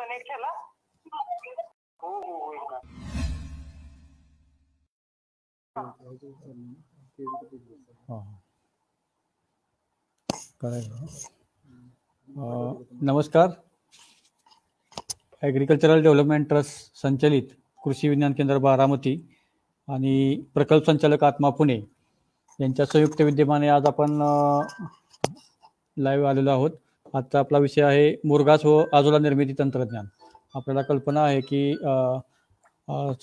Connect केला. हो हो होईल ना. नमस्कार. ॲग्रिकल्चरल डेव्हलपमेंट ट्रस्ट संचलित कृषी विज्ञान केंद्र बारामती आणि प्रकल्प संचालक आत्मा पुणे यांच्या संयुक्त विद्यमाने आज आपण लाईव्ह आलेलो आहोत. आजचा आपला विषय आहे मुरघास व आजोला निर्मिती तंत्रज्ञान. आपल्याला कल्पना आहे की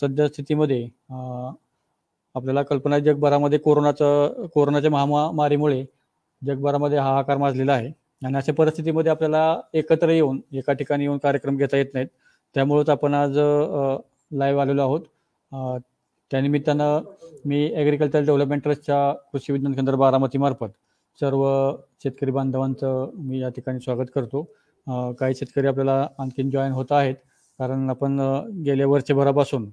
सध्या स्थितीमध्ये आपल्याला कल्पना आहे जगभरामध्ये कोरोनाच्या महामारीमुळे जगभरामध्ये हाहाकार माजलेला आहे आणि अशा परिस्थितीमध्ये आपल्याला एकत्र येऊन एका ठिकाणी येऊन कार्यक्रम घेता येत नाहीत. त्यामुळेच आपण आज लाईव्ह आलेलो आहोत. त्यानिमित्तानं मी ॲग्रिकल्चर डेव्हलपमेंट ट्रस्टच्या कृषी विज्ञान केंद्र बारामतीमार्फत सर्व शेतकरी बांधवांचं मी या ठिकाणी स्वागत करतो. काही शेतकरी आपल्याला आणखीन जॉईन होत आहेत कारण आपण गेल्या वर्षभरापासून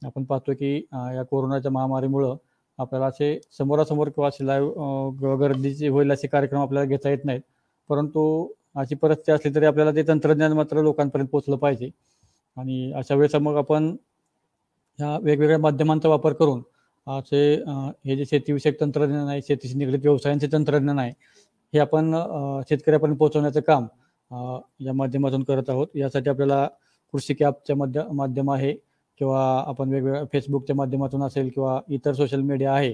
आपण पाहतो की या कोरोनाच्या महामारीमुळं आपल्याला असे समोरासमोर किंवा असे लाईव्ह गर्दीचे होईल असे कार्यक्रम आपल्याला घेता येत नाहीत. परंतु अशी परिस्थिती असली तरी आपल्याला ते तंत्रज्ञान मात्र लोकांपर्यंत पोहोचलं पाहिजे आणि अशा वेळेस मग आपण ह्या वेगवेगळ्या माध्यमांचा वापर करून असे हे जे शेतीविषयक तंत्रज्ञान आहे, शेतीशी निगडीत व्यवसायांचे तंत्रज्ञान आहे, हे आपण शेतकऱ्यापर्यंत पोहोचवण्याचं काम या माध्यमातून करत आहोत. यासाठी आपल्याला कृषी ॲपच्या माध्यम आहे किंवा आपण वेगवेगळ्या फेसबुकच्या माध्यमातून असेल किंवा इतर सोशल मीडिया आहे,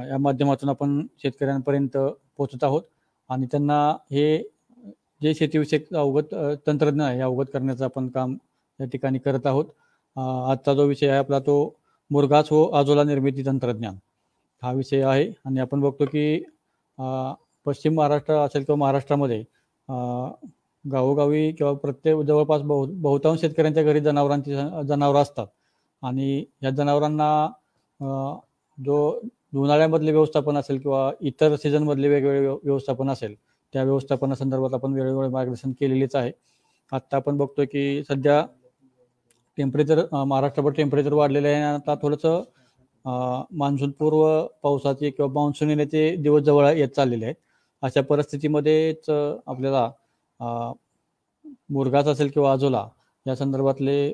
या माध्यमातून आपण शेतकऱ्यांपर्यंत पोहोचत आहोत आणि त्यांना हे जे शेतीविषयक अवगत तंत्रज्ञान आहे अवगत करण्याचं आपण काम या ठिकाणी करत आहोत. आजचा जो विषय आहे आपला तो मुरघास व आजोला निर्मिती तंत्रज्ञान हा विषय आहे आणि आपण बघतो की पश्चिम महाराष्ट्र असेल किंवा महाराष्ट्रामध्ये गावोगावी किंवा प्रत्येक जवळपास बहुतांश शेतकऱ्यांच्या घरी जनावरं असतात आणि या जनावरांना जो उन्हाळ्यामधले व्यवस्थापन असेल किंवा इतर सीझनमधले वेगवेगळे व्यवस्थापन असेल त्या व्यवस्थापनासंदर्भात आपण वेळोवेळी मार्गदर्शन केलेलेच आहे. आत्ता आपण बघतोय की सध्या टेम्परेचर महाराष्ट्रभर टेम्परेचर वाढलेलं आहे आणि आता थोडंसं मान्सूनपूर्व पावसाचे किंवा मान्सून येण्याचे दिवस जवळ येत चाललेले आहेत. अशा परिस्थितीमध्येच आपल्याला मुरघास असेल किंवा आजोला या संदर्भातले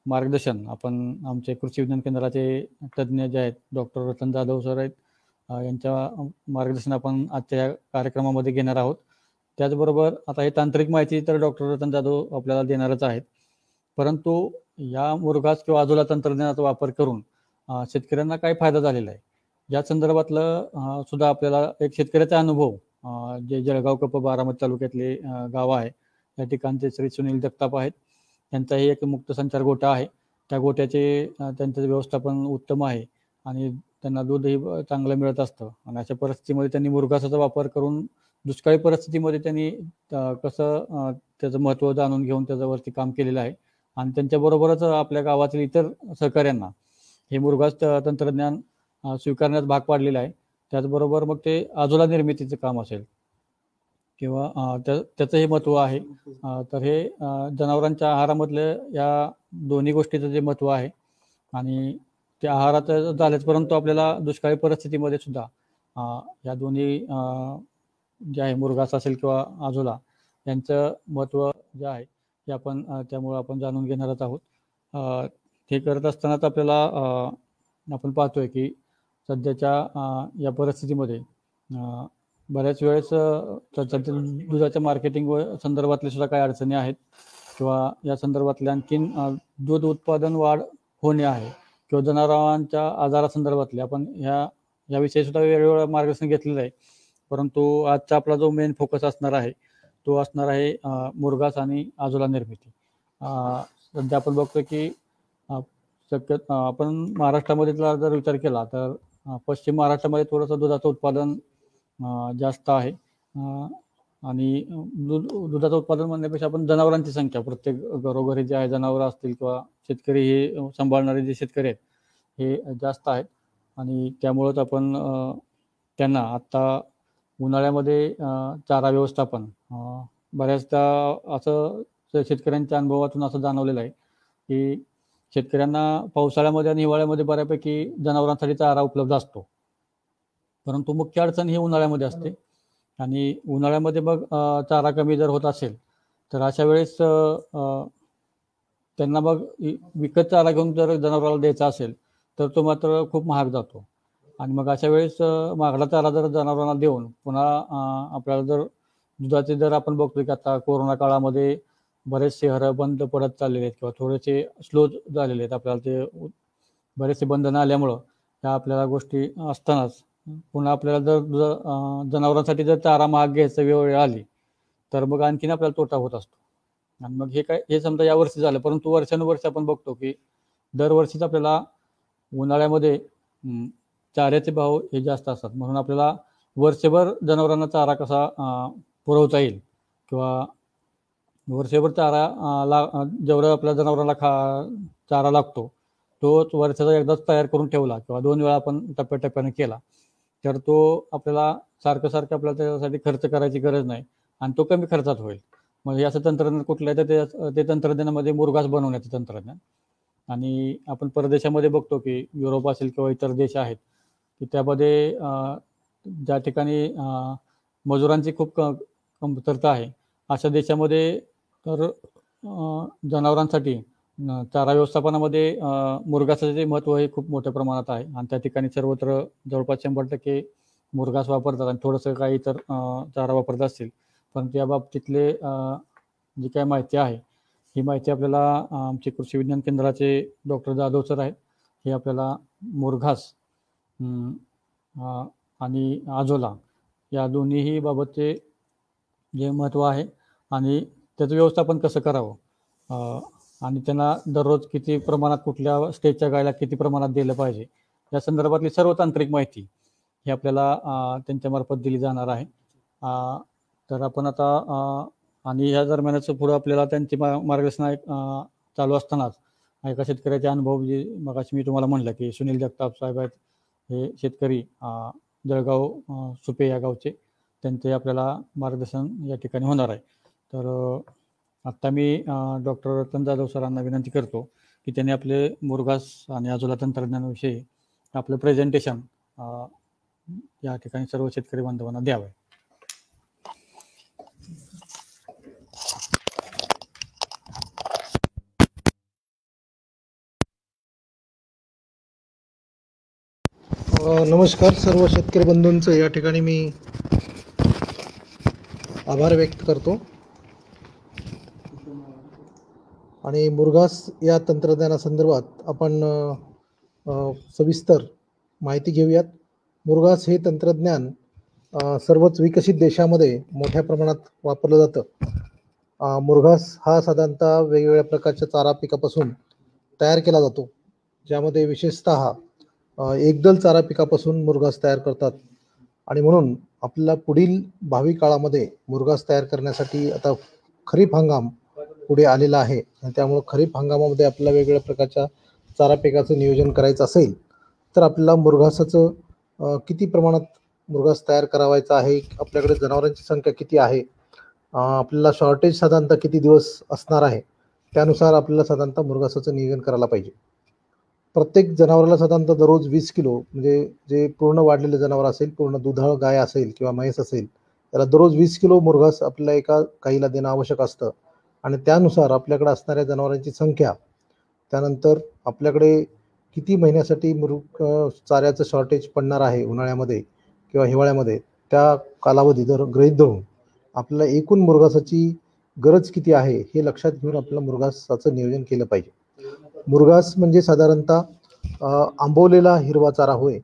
मार्गदर्शन आपण आमचे कृषी विज्ञान केंद्राचे तज्ज्ञ जे आहेत डॉक्टर रतन जाधव सर आहेत यांच्या मार्गदर्शन आपण आजच्या या कार्यक्रमामध्ये घेणार आहोत. त्याचबरोबर आता हे तांत्रिक माहिती तर डॉक्टर रतन जाधव आपल्याला देणारच आहेत, परंतु या मुरघास किंवा आजोला तंत्रज्ञानाचा वापर करून शेतकऱ्यांना काय फायदा झालेला आहे या संदर्भातलं सुद्धा आपल्याला एक शेतकऱ्याचा अनुभव जे जळगाव कप बारामती तालुक्यातले गाव आहे या ठिकाणचे श्री सुनील जगताप आहेत. त्यांचाही एक मुक्त संचार गोठा आहे. त्या गोट्याचे त्यांचं व्यवस्थापन उत्तम आहे आणि त्यांना दूधही चांगलं मिळत असतं आणि अशा परिस्थितीमध्ये त्यांनी मुरघासाचा वापर करून दुष्काळी परिस्थितीमध्ये त्यांनी कसं त्याचं महत्त्व जाणून घेऊन त्याच्यावरती काम केलेलं आहे आणि त्यांच्याबरोबरच आपल्या गावातील इतर सहकाऱ्यांना हे मुरघास तंत्रज्ञान स्वीकारण्यास भाग पाडलेलं आहे. त्याचबरोबर मग ते आजोला निर्मितीचं काम असेल किंवा त्याचंही महत्त्व आहे. तर हे जनावरांच्या आहारामधलं या दोन्ही गोष्टीचं जे महत्त्व आहे आणि ते आहारात झालेच, परंतु आपल्याला दुष्काळी परिस्थितीमध्ये सुद्धा या दोन्ही जे आहे मुरघास असेल किंवा आजोला यांचं महत्त्व जे आहे हे आपण त्यामुळं आपण जाणून घेणारच आहोत. हे करत असतानाच आपल्याला आपण पाहतोय की सध्याच्या या परिस्थितीमध्ये बऱ्याच वेळेस सध्या दुधाच्या मार्केटिंग संदर्भातले सुद्धा काही अडचणी आहेत किंवा या संदर्भातले आणखीन दूध उत्पादन वाढ होणे आहे किंवा जनावरांच्या आजारासंदर्भातले आपण याविषयी सुद्धा वेगवेगळं मार्गदर्शन घेतलेलं आहे. परंतु आजचा आपला जो मेन फोकस असणार आहे तो असणार आहे मुरघास आणि आजोला निर्मिती. सध्या आपण बघतो की आपण महाराष्ट्रामध्ये जर विचार केला तर पश्चिम महाराष्ट्रामध्ये थोडंसं दुधाचं उत्पादन जास्त आहे आणि दुधाचं उत्पादन म्हणण्यापेक्षा आपण जनावरांची संख्या प्रत्येक घरोघरी जे आहे जनावरं असतील किंवा शेतकरी हे सांभाळणारे जे शेतकरी आहेत हे जास्त आहेत आणि त्यामुळंच आपण त्यांना आत्ता उन्हाळ्यामध्ये चारा व्यवस्थापन बऱ्याचदा असं शेतकऱ्यांच्या अनुभवातून असं जाणवलेलं आहे की शेतकऱ्यांना पावसाळ्यामध्ये आणि हिवाळ्यामध्ये बऱ्यापैकी जनावरांसाठी चारा उपलब्ध असतो, परंतु मुख्य अडचण ही उन्हाळ्यामध्ये असते आणि उन्हाळ्यामध्ये मग चारा कमी जर होत असेल तर अशा वेळेस त्यांना मग विकत चारा घेऊन जर जनावराला द्यायचा असेल तर तो मात्र खूप महाग जातो. आणि मग अशा वेळेस महागडा चारा जर जनावरांना देऊन पुन्हा आपल्याला जर दुधाचे दर आपण बघतोय की आता कोरोना काळामध्ये बरेच शहरं बंद पडत चाललेले आहेत किंवा थोडेसे स्लो झालेले आहेत. आपल्याला ते बरेचसे बंधनं आल्यामुळं त्या आपल्याला गोष्टी असतानाच पुन्हा आपल्याला जर जनावरांसाठी जर चारा महाग घ्यायचा वेळ आली तर मग आणखीन आपल्याला तोटा होत असतो. आणि मग हे समजा यावर्षी झालं, परंतु वर्षानुवर्ष आपण बघतो की दरवर्षीच आपल्याला उन्हाळ्यामध्ये चाऱ्याचे भाव हे जास्त असतात. म्हणून आपल्याला वर्षभर जनावरांना चारा कसा पुरवता येईल किंवा वर्षभर चारा जेवढं आपल्या जनावरांना चारा लागतो तोच वर्षाचा एकदाच तयार करून ठेवला किंवा 2 वेळा आपण टप्प्याटप्प्याने केला तर तो आपल्याला सारखं आपल्याला त्याच्यासाठी खर्च करायची गरज नाही आणि तो कमी खर्चात होईल. मग हे असं तंत्रज्ञान कुठलं आहे तर ते तंत्रज्ञानामध्ये मुरघास बनवण्याचं तंत्रज्ञान. आणि आपण परदेशामध्ये बघतो की युरोप असेल किंवा इतर देश आहेत की त्यामध्ये ज्या ठिकाणी मजुरांची खूप कमतरता आहे अशा देशामध्ये तर जनावरांसाठी चारा व्यवस्थापनामध्ये मुरघासाचे महत्त्व हे खूप मोठ्या प्रमाणात आहे आणि त्या ठिकाणी सर्वत्र जवळपास 100% मुरघास वापरतात आणि थोडंसं काही इतर चारा वापरत असतील. पण त्या बाबतीतले जी काय माहिती आहे ही माहिती आपल्याला आमचे कृषी विज्ञान केंद्राचे डॉक्टर जाधव सर आहेत. हे आपल्याला मुरघास आणि आजोला या दोन्हीही बाबतचे जे महत्त्व आहे आणि त्याचं व्यवस्थापन कसं करावं आणि त्यांना दररोज किती प्रमाणात कुठल्या स्टेजच्या गायला किती प्रमाणात दिलं पाहिजे या संदर्भातली सर्व तांत्रिक माहिती ही आपल्याला त्यांच्यामार्फत दिली जाणार आहे. तर आपण आता आणि या दरम्यानच पुढं आपल्याला त्यांची मार्गदर्शन चालू असतानाच एका शेतकऱ्याचे अनुभव जे मगाशी मी तुम्हाला म्हणलं की सुनील जगताप साहेब आहेत, हे शेतकरी जळगाव सुपे या गावचे, त्यांचे आपल्याला मार्गदर्शन या ठिकाणी होणार आहे. तर आत्ता मी डॉक्टर रतन जाधव सरांना विनंती करतो की त्यांनी आपले मुरघास आणि आजोला तंत्रज्ञानाविषयी आपलं प्रेझेंटेशन या ठिकाणी सर्व शेतकरी बांधवांना द्यावे. नमस्कार सर्व शेतकरी बंधूंचं या ठिकाणी मी आभार व्यक्त करतो आणि मुरघास या तंत्रज्ञानासंदर्भात आपण सविस्तर माहिती घेऊयात. मुरघास हे तंत्रज्ञान सर्वच विकसित देशामध्ये मोठ्या प्रमाणात वापरलं जातं. मुरघास हा साधारणतः वेगवेगळ्या प्रकारच्या चारा पिकापासून तयार केला जातो, ज्यामध्ये विशेषतः एकदल चारा पिकापासून मुरघास तयार करतात. आणि म्हणून आपल्याला पुढील भावी काळामध्ये मुरघास तयार करण्यासाठी आता खरीप हंगाम पुढे आलेला आहे आणि त्यामुळे खरीप हंगामामध्ये आपल्याला वेगवेगळ्या प्रकारच्या चारा पिकाचं नियोजन करायचं असेल तर आपल्याला मुरघासाचं किती प्रमाणात मुरघास तयार करावायचा आहे, आपल्याकडे जनावरांची संख्या किती आहे, आपल्याला शॉर्टेज साधारणतः किती दिवस असणार आहे, त्यानुसार आपल्याला साधारणतः मुरघासाचं नियोजन करायला पाहिजे. प्रत्येक जनावराला साधारणतः दररोज 20 किलो, म्हणजे जे पूर्ण वाढलेले जनावर असेल, पूर्ण दुधाळ गाय असेल किंवा म्हैस असेल, त्याला दररोज 20 किलो मुरघास आपल्याला एका गाईला देणं आवश्यक असतं. आणि त्यानुसार आपल्याकडे असणाऱ्या जनावरांची संख्या, त्यानंतर आपल्याकडे किती महिन्यासाठी चाऱ्याचं शॉर्टेज पडणार आहे उन्हाळ्यामध्ये किंवा हिवाळ्यामध्ये, त्या कालावधी गृहीत धरून आपल्याला एकूण मुरघासाची गरज किती आहे हे लक्षात घेऊन आपल्याला मुरघासाचं नियोजन केलं पाहिजे. मुरघास म्हणजे साधारणतः आंबवलेला हिरवा चारा होय.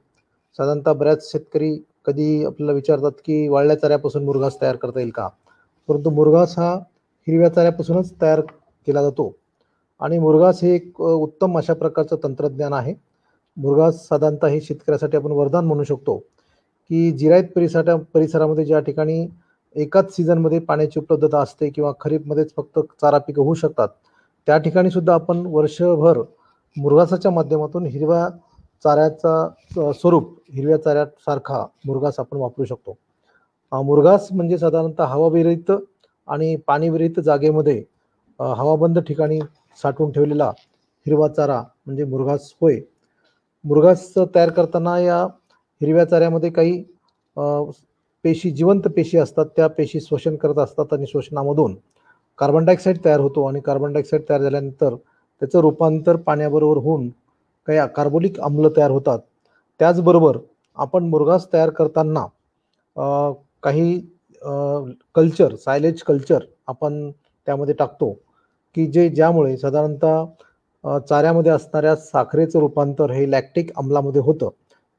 साधारणतः बऱ्याच शेतकरी कधी आपल्याला विचारतात की वाळल्या चाऱ्यापासून मुरघास तयार करता येईल का, परंतु मुरघास हा हिरव्या चाऱ्यापासूनच तयार केला जातो आणि मुरघास हे एक उत्तम अशा प्रकारचं तंत्रज्ञान आहे. मुरघास साधारणतः हे शेतकऱ्यासाठी आपण वरदान म्हणू शकतो की जिरायत परिसरामध्ये ज्या ठिकाणी एकाच सीझनमध्ये पाण्याची उपलब्धता असते किंवा खरीपमध्येच फक्त चारा पिकं होऊ शकतात, त्या ठिकाणी सुद्धा आपण वर्षभर मुरघासाच्या माध्यमातून हिरव्या चाऱ्याचा स्वरूप, हिरव्या चाऱ्यासारखा मुरघास आपण वापरू शकतो. मुरघास म्हणजे साधारणतः हवाविरहित आणि पाणीविरहित जागेमध्ये हवाबंद ठिकाणी साठवून ठेवलेला हिरवा चारा म्हणजे मुरघास होय. मुरघास तयार करताना या हिरव्या चाऱ्यामध्ये काही पेशी, जिवंत पेशी असतात, त्या पेशी श्वसन करत असतात आणि श्वसनामधून कार्बन डायऑक्साईड तयार होतो आणि कार्बन डायऑक्साईड तयार झाल्यानंतर त्याचं रूपांतर पाण्याबरोबर होऊन काही कार्बोलिक आम्ल तयार होतात. त्याचबरोबर आपण मुरघास तयार करताना काही कल्चर, सायलेज कल्चर आपण त्यामध्ये टाकतो की ज्यामुळे साधारणतः चाऱ्यामध्ये असणाऱ्या साखरेचं रूपांतर हे लॅक्टिक आम्लामध्ये होतं.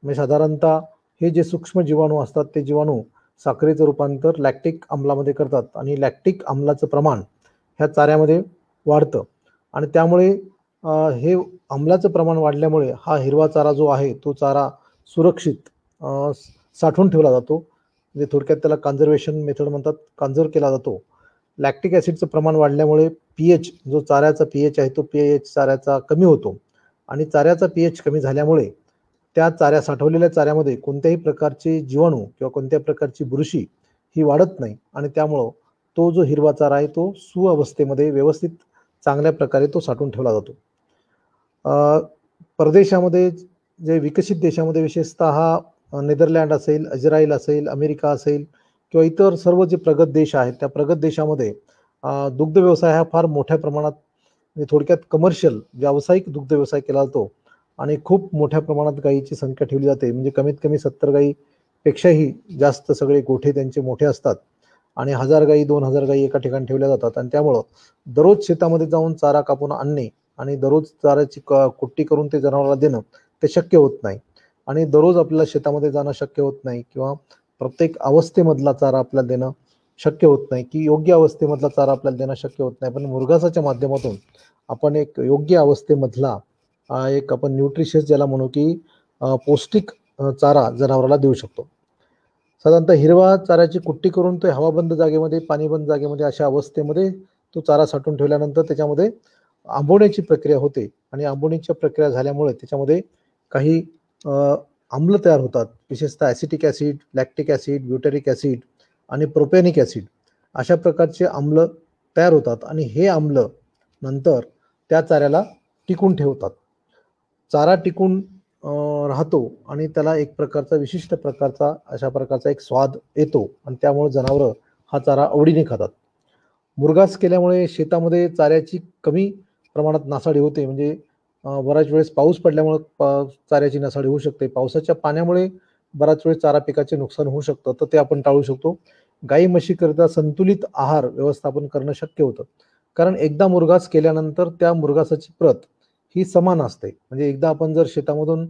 म्हणजे साधारणतः हे जे सूक्ष्म जीवाणू असतात ते जीवाणू साखरेचं रूपांतर लॅक्टिक आम्लामध्ये करतात आणि लॅक्टिक आम्लाचं प्रमाण ह्या चाऱ्यामध्ये वाढतं आणि त्यामुळे हे आम्लाचं प्रमाण वाढल्यामुळे हा हिरवा चारा जो आहे तो चारा सुरक्षित साठवून ठेवला जातो. म्हणजे थोडक्यात त्याला कन्झर्वेशन मेथड म्हणतात, कन्झर्व केला जातो. लॅक्टिक ॲसिडचं प्रमाण वाढल्यामुळे पीएच जो चाऱ्याचा पीएच आहे तो पीएच चाऱ्याचा कमी होतो आणि चाऱ्याचा पीएच कमी झाल्यामुळे त्या साठवलेल्या चाऱ्यामध्ये कोणत्याही प्रकारचे जीवाणू किंवा कोणत्या प्रकारची बुरशी ही वाढत नाही आणि त्यामुळं तो जो हिरवा चारा आहे तो सुअवस्थेमध्ये व्यवस्थित चांगल्या प्रकारे तो साठवून ठेवला जातो. परदेशामध्ये जे विकसित देशामध्ये विशेषतः हा नेदरलँड असेल, इस्रायल असेल, अमेरिका असेल किंवा इतर सर्व जे प्रगत देश आहेत त्या प्रगत देशामध्ये दुग्ध व्यवसाय हा फार मोठ्या प्रमाणात म्हणजे थोडक्यात कमर्शियल व्यावसायिक दुग्ध व्यवसाय केला जातो आणि खूप मोठ्या प्रमाणात गायीची संख्या ठेवली जाते. म्हणजे कमीत कमी 70 गायीपेक्षाही जास्त सगळे गोठे त्यांचे मोठे असतात आणि 1000 गायी 2000 गायी एका ठिकाणी ठेवल्या जातात आणि त्यामुळं दररोज शेतामध्ये जाऊन चारा कापून आणणे आणि दररोज चाऱ्याची कुट्टी करून ते जनावराला देणं ते शक्य होत नाही आणि दररोज आपल्याला शेतामध्ये जाणं शक्य होत नाही किंवा प्रत्येक अवस्थेमधला चारा आपल्याला देणं शक्य होत नाही की योग्य अवस्थेमधला चारा आपल्याला देणं शक्य होत नाही. पण मुरघासाच्या माध्यमातून आपण एक योग्य अवस्थेमधला एक आपण न्यूट्रिशियस ज्याला म्हणू की पौष्टिक चारा जनावराला देऊ शकतो. साधारणतः हिरवा चाऱ्याची कुट्टी करून तो हवाबंद जागेमध्ये, पाणीबंद जागेमध्ये अशा अवस्थेमध्ये तो चारा साठवून ठेवल्यानंतर त्याच्यामध्ये आंबवण्याची प्रक्रिया होते आणि आंबवण्याची प्रक्रिया झाल्यामुळे त्याच्यामध्ये काही आम्ल तयार होतात. विशेषतः acetic acid, lactic acid, ब्युटेरिक acid आणि प्रोपॅनिक ॲसिड अशा प्रकारचे आम्ल तयार होतात आणि हे आम्ल नंतर त्या चाऱ्याला टिकून ठेवतात. चारा टिकून राहतो आणि त्याला एक प्रकारचा विशिष्ट प्रकारचा अशा प्रकारचा एक स्वाद येतो आणि त्यामुळे जनावरं हा चारा आवडीने खातात. मुरघास केल्यामुळे शेतामध्ये चाऱ्याची कमी प्रमाणात नासाडी होते. म्हणजे बऱ्याच वेळेस पाऊस पडल्यामुळे चाऱ्याची नासाडी होऊ शकते. पावसाच्या पाण्यामुळे बराच वेळ चारा पिकाचे नुकसान होऊ शकतं, तर ते आपण टाळू शकतो. गाई म्हशीकरिता संतुलित आहार व्यवस्थापन करणं शक्य होतं, कारण एकदा मुरघास केल्यानंतर त्या मुरघासाची प्रत ही समान असते. म्हणजे एकदा आपण जर शेतामधून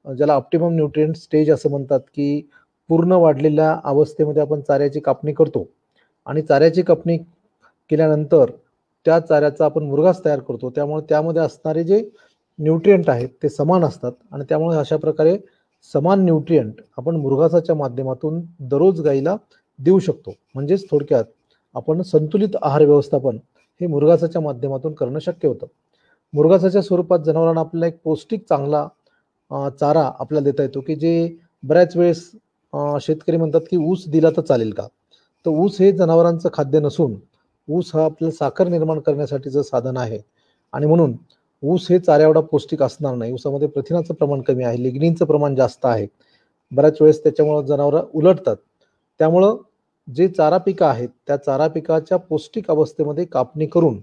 ज्याला ऑप्टिमम न्यूट्रिएंट स्टेज असं म्हणतात की पूर्ण वाढलेल्या अवस्थेमध्ये आपण चाऱ्याची कापणी करतो आणि चाऱ्याची कापणी केल्यानंतर त्या चाऱ्याचा आपण मुरघास तयार करतो, त्यामुळे त्यामध्ये असणारे जे न्यूट्रिएंट आहेत ते समान असतात आणि त्यामुळे अशा प्रकारे समान न्यूट्रिएंट आपण मुरघासाच्या माध्यमातून दररोज गाईला देऊ शकतो. म्हणजेच थोडक्यात आपण संतुलित आहार व्यवस्थापन हे मुरघासाच्या माध्यमातून करणं शक्य होतं. मुरघासाच्या स्वरूपात जनावरांना आपल्याला एक पौष्टिक चांगला चारा आपल्याला देता येतो की जे बऱ्याच वेळेस शेतकरी म्हणतात की ऊस दिला तर चालेल का? तर ऊस हे जनावरांचं खाद्य नसून ऊस हा आपल्याला साखर निर्माण करण्यासाठीचं साधन आहे आणि म्हणून ऊस हे चाऱ्याएवढा पौष्टिक असणार नाही. ऊसामध्ये प्रथिनाचं प्रमाण कमी आहे, लिग्निनचं प्रमाण जास्त आहे. बऱ्याच वेळेस त्याच्यामुळं जनावरं उलटतात. त्यामुळं जे चारा पिकं आहेत त्या चारा पिकाच्या पौष्टिक अवस्थेमध्ये कापणी करून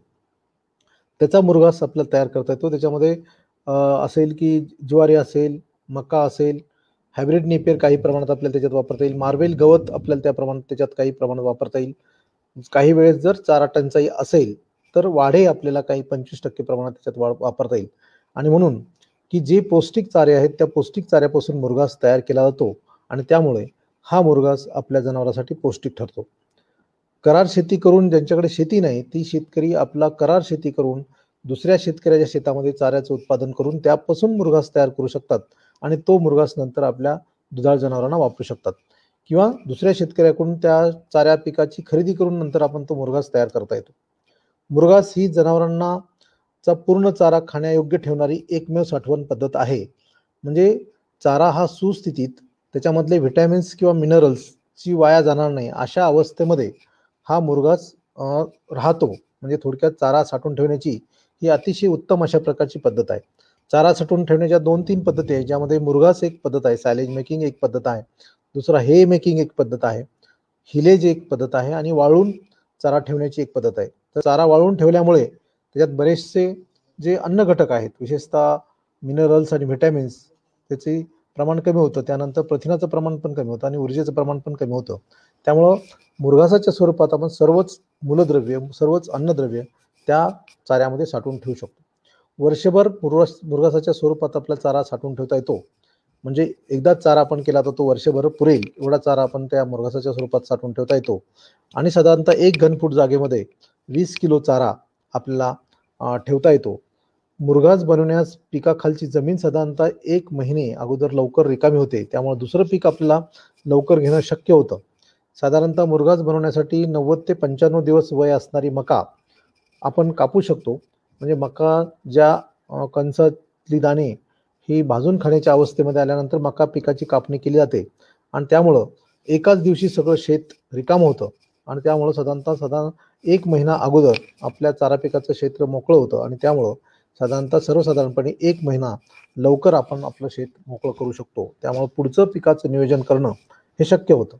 त्याचा मुरघास आपल्याला तयार करता येतो. त्याच्यामध्ये असेल की ज्वारी असेल, मका असेल, हायब्रिड नेपियर काही प्रमाणात आपल्याला त्याच्यात वापरता येईल, मार्वेल गवत आपल्याला त्या प्रमाणात त्याच्यात काही प्रमाणात वापरता येईल. काही वेळेस जर चारा टंचाई असेल तर वाढे आपल्याला काही 25% प्रमाणात त्याच्यात वापरता येईल. आणि म्हणून की जे पौष्टिक चारे आहेत त्या पौष्टिक चाऱ्यापासून मुरघास तयार केला जातो आणि त्यामुळे हा मुरघास आपल्या जनावरांसाठी पौष्टिक ठरतो. करार शेती करून ज्यांच्याकडे शेती नाही ती शेतकरी आपला करार शेती करून दुसऱ्या शेतकऱ्याच्या शेतामध्ये चाऱ्याचं उत्पादन करून त्यापासून मुरघास तयार करू शकतात आणि तो मुरघास नंतर आपल्या दुधाळ जनावरांना वापरू शकतात किंवा दुसऱ्या शेतकऱ्याकडून त्या चाऱ्या पिकाची खरेदी करून नंतर आपण तो मुरघास तयार करता येतो. मुरघास ही जनावरांना चा पूर्ण चारा खाण्यायोग्य ठेवणारी एकमेव साठवण पद्धत आहे. म्हणजे चारा हा सुस्थितीत त्याच्यामधले व्हिटॅमिन्स किंवा मिनरल्सची वाया जाणार नाही अशा अवस्थेमध्ये हा मुरघास राहतो. म्हणजे थोडक्यात चारा साठवून ठेवण्याची ही अतिशय उत्तम अशा प्रकारची पद्धत आहे. चारा साठवून ठेवण्याच्या 2-3 पद्धती आहेत, ज्यामध्ये मुरघास एक पद्धत आहे, सायलेज मेकिंग एक पद्धत आहे, दुसरा हे मेकिंग एक पद्धत आहे, हिलेज एक पद्धत आहे आणि वाळून चारा ठेवण्याची एक पद्धत आहे. तर चारा वाळवून ठेवल्यामुळे त्याच्यात बरेचसे जे अन्न घटक आहेत, विशेषतः मिनरल्स आणि व्हिटॅमिन्स, त्याचे प्रमाण कमी होतं. त्यानंतर प्रथिनाचं प्रमाण पण कमी होतं आणि ऊर्जेचं प्रमाण पण कमी होतं. त्यामुळं मुरघासाच्या स्वरूपात आपण सर्वच मूलद्रव्य, सर्वच अन्नद्रव्य त्या चाऱ्यामध्ये साठवून ठेवू शकतो. वर्षभर मुरघासाच्या स्वरूपात आपला चारा साठवून ठेवता येतो. म्हणजे एकदाच चारा आपण केला तर तो वर्षभर पुरेल एवढा चारा आपण त्या मुरघासाच्या स्वरूपात साठवून ठेवता येतो. आणि साधारणतः 1 घनफूट जागेमध्ये 20 किलो चारा आपल्याला ठेवता येतो. मुरघास बनवण्यास पिकाखालची जमीन साधारणतः 1 महिने अगोदर लवकर रिकामी होते. त्यामुळे दुसरं पीक आपल्याला लवकर घेणं शक्य होतं. साधारणतः मुरघास बनवण्यासाठी 90 ते 95 दिवस वय असणारी मका आपण कापू शकतो. म्हणजे मका ज्या कणसातली दाणे ही भाजून खाण्याच्या अवस्थेमध्ये आल्यानंतर मका पिकाची कापणी केली जाते आणि त्यामुळं एकाच दिवशी सगळं शेत रिकामं होतं आणि त्यामुळं साधारण 1 महिना अगोदर आपल्या चारा पिकाचं क्षेत्र मोकळं होतं आणि त्यामुळं सर्वसाधारणपणे 1 महिना लवकर आपण आपलं शेत मोकळं करू शकतो. त्यामुळे पुढचं पिकाचं नियोजन करणं हे शक्य होतं.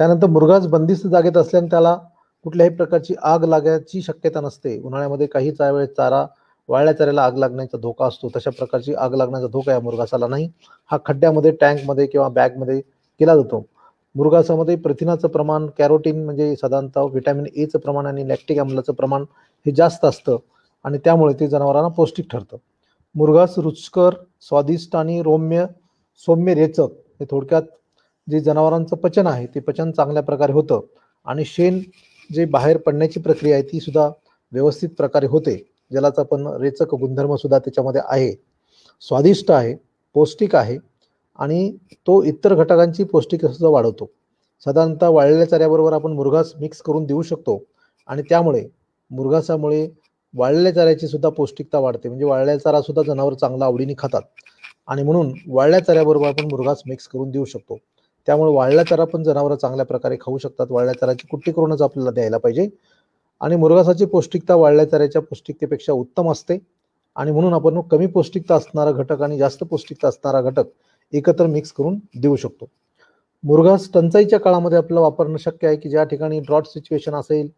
त्यानंतर मुरघास बंदिस्त जागेत असल्याने त्याला कुठल्याही प्रकारची आग लागण्याची शक्यता नसते. उन्हाळ्यामध्ये काही वेळेस वाळल्या चाऱ्याला आग लागण्याचा धोका असतो. तशा प्रकारची आग लागण्याचा धोका या मुरघासाला नाही. हा खड्ड्यामध्ये, टँकमध्ये किंवा बॅगमध्ये केला जातो. मुरघासामध्ये प्रथिनाचं प्रमाण, कॅरोटीन म्हणजे साधारणतः व्हिटॅमिन एचं प्रमाण आणि लॅक्टिक आम्लाचं प्रमाण हे जास्त असतं आणि त्यामुळे ते जनावरांना पौष्टिक ठरतं. मुरघास रुचकर, स्वादिष्ट आणि सौम्य रेचक, हे थोडक्यात जे जनावरांचं पचन आहे ते पचन चांगल्या प्रकारे होतं आणि शेण जे बाहेर पडण्याची प्रक्रिया आहे ती सुद्धा व्यवस्थित प्रकारे होते. ज्यालाच आपण रेचक गुणधर्म सुद्धा त्याच्यामध्ये आहे. स्वादिष्ट आहे, पौष्टिक आहे आणि तो इतर घटकांची पौष्टिकता सुद्धा वाढवतो. साधारणतः वाळलेल्या चाऱ्याबरोबर आपण मुरघास मिक्स करून देऊ शकतो आणि त्यामुळे मुरघासामुळे वाळलेल्या चाऱ्याची सुद्धा पौष्टिकता वाढते. म्हणजे वाळलेला चारा सुद्धा जनावर चांगला आवडीने खातात आणि म्हणून वाळल्या चाऱ्याबरोबर आपण मुरघास मिक्स करून देऊ शकतो. त्यामुळे वाळला चारा पण जनावरं चांगल्या प्रकारे खाऊ शकतात. वाळल्या चाऱ्याची कुट्टी करूनच आपल्याला द्यायला पाहिजे आणि मुरघासाची पौष्टिकता वाळल्या चाऱ्याच्या पौष्टिकतेपेक्षा उत्तम असते आणि म्हणून आपण कमी पौष्टिकता असणारा घटक आणि जास्त पौष्टिकता असणारा घटक एकत्र मिक्स करून देऊ शकतो. मुरघास टंचाईच्या काळामध्ये आपल्याला वापरणं शक्य आहे की ज्या ठिकाणी ड्रॉट सिच्युएशन असेल,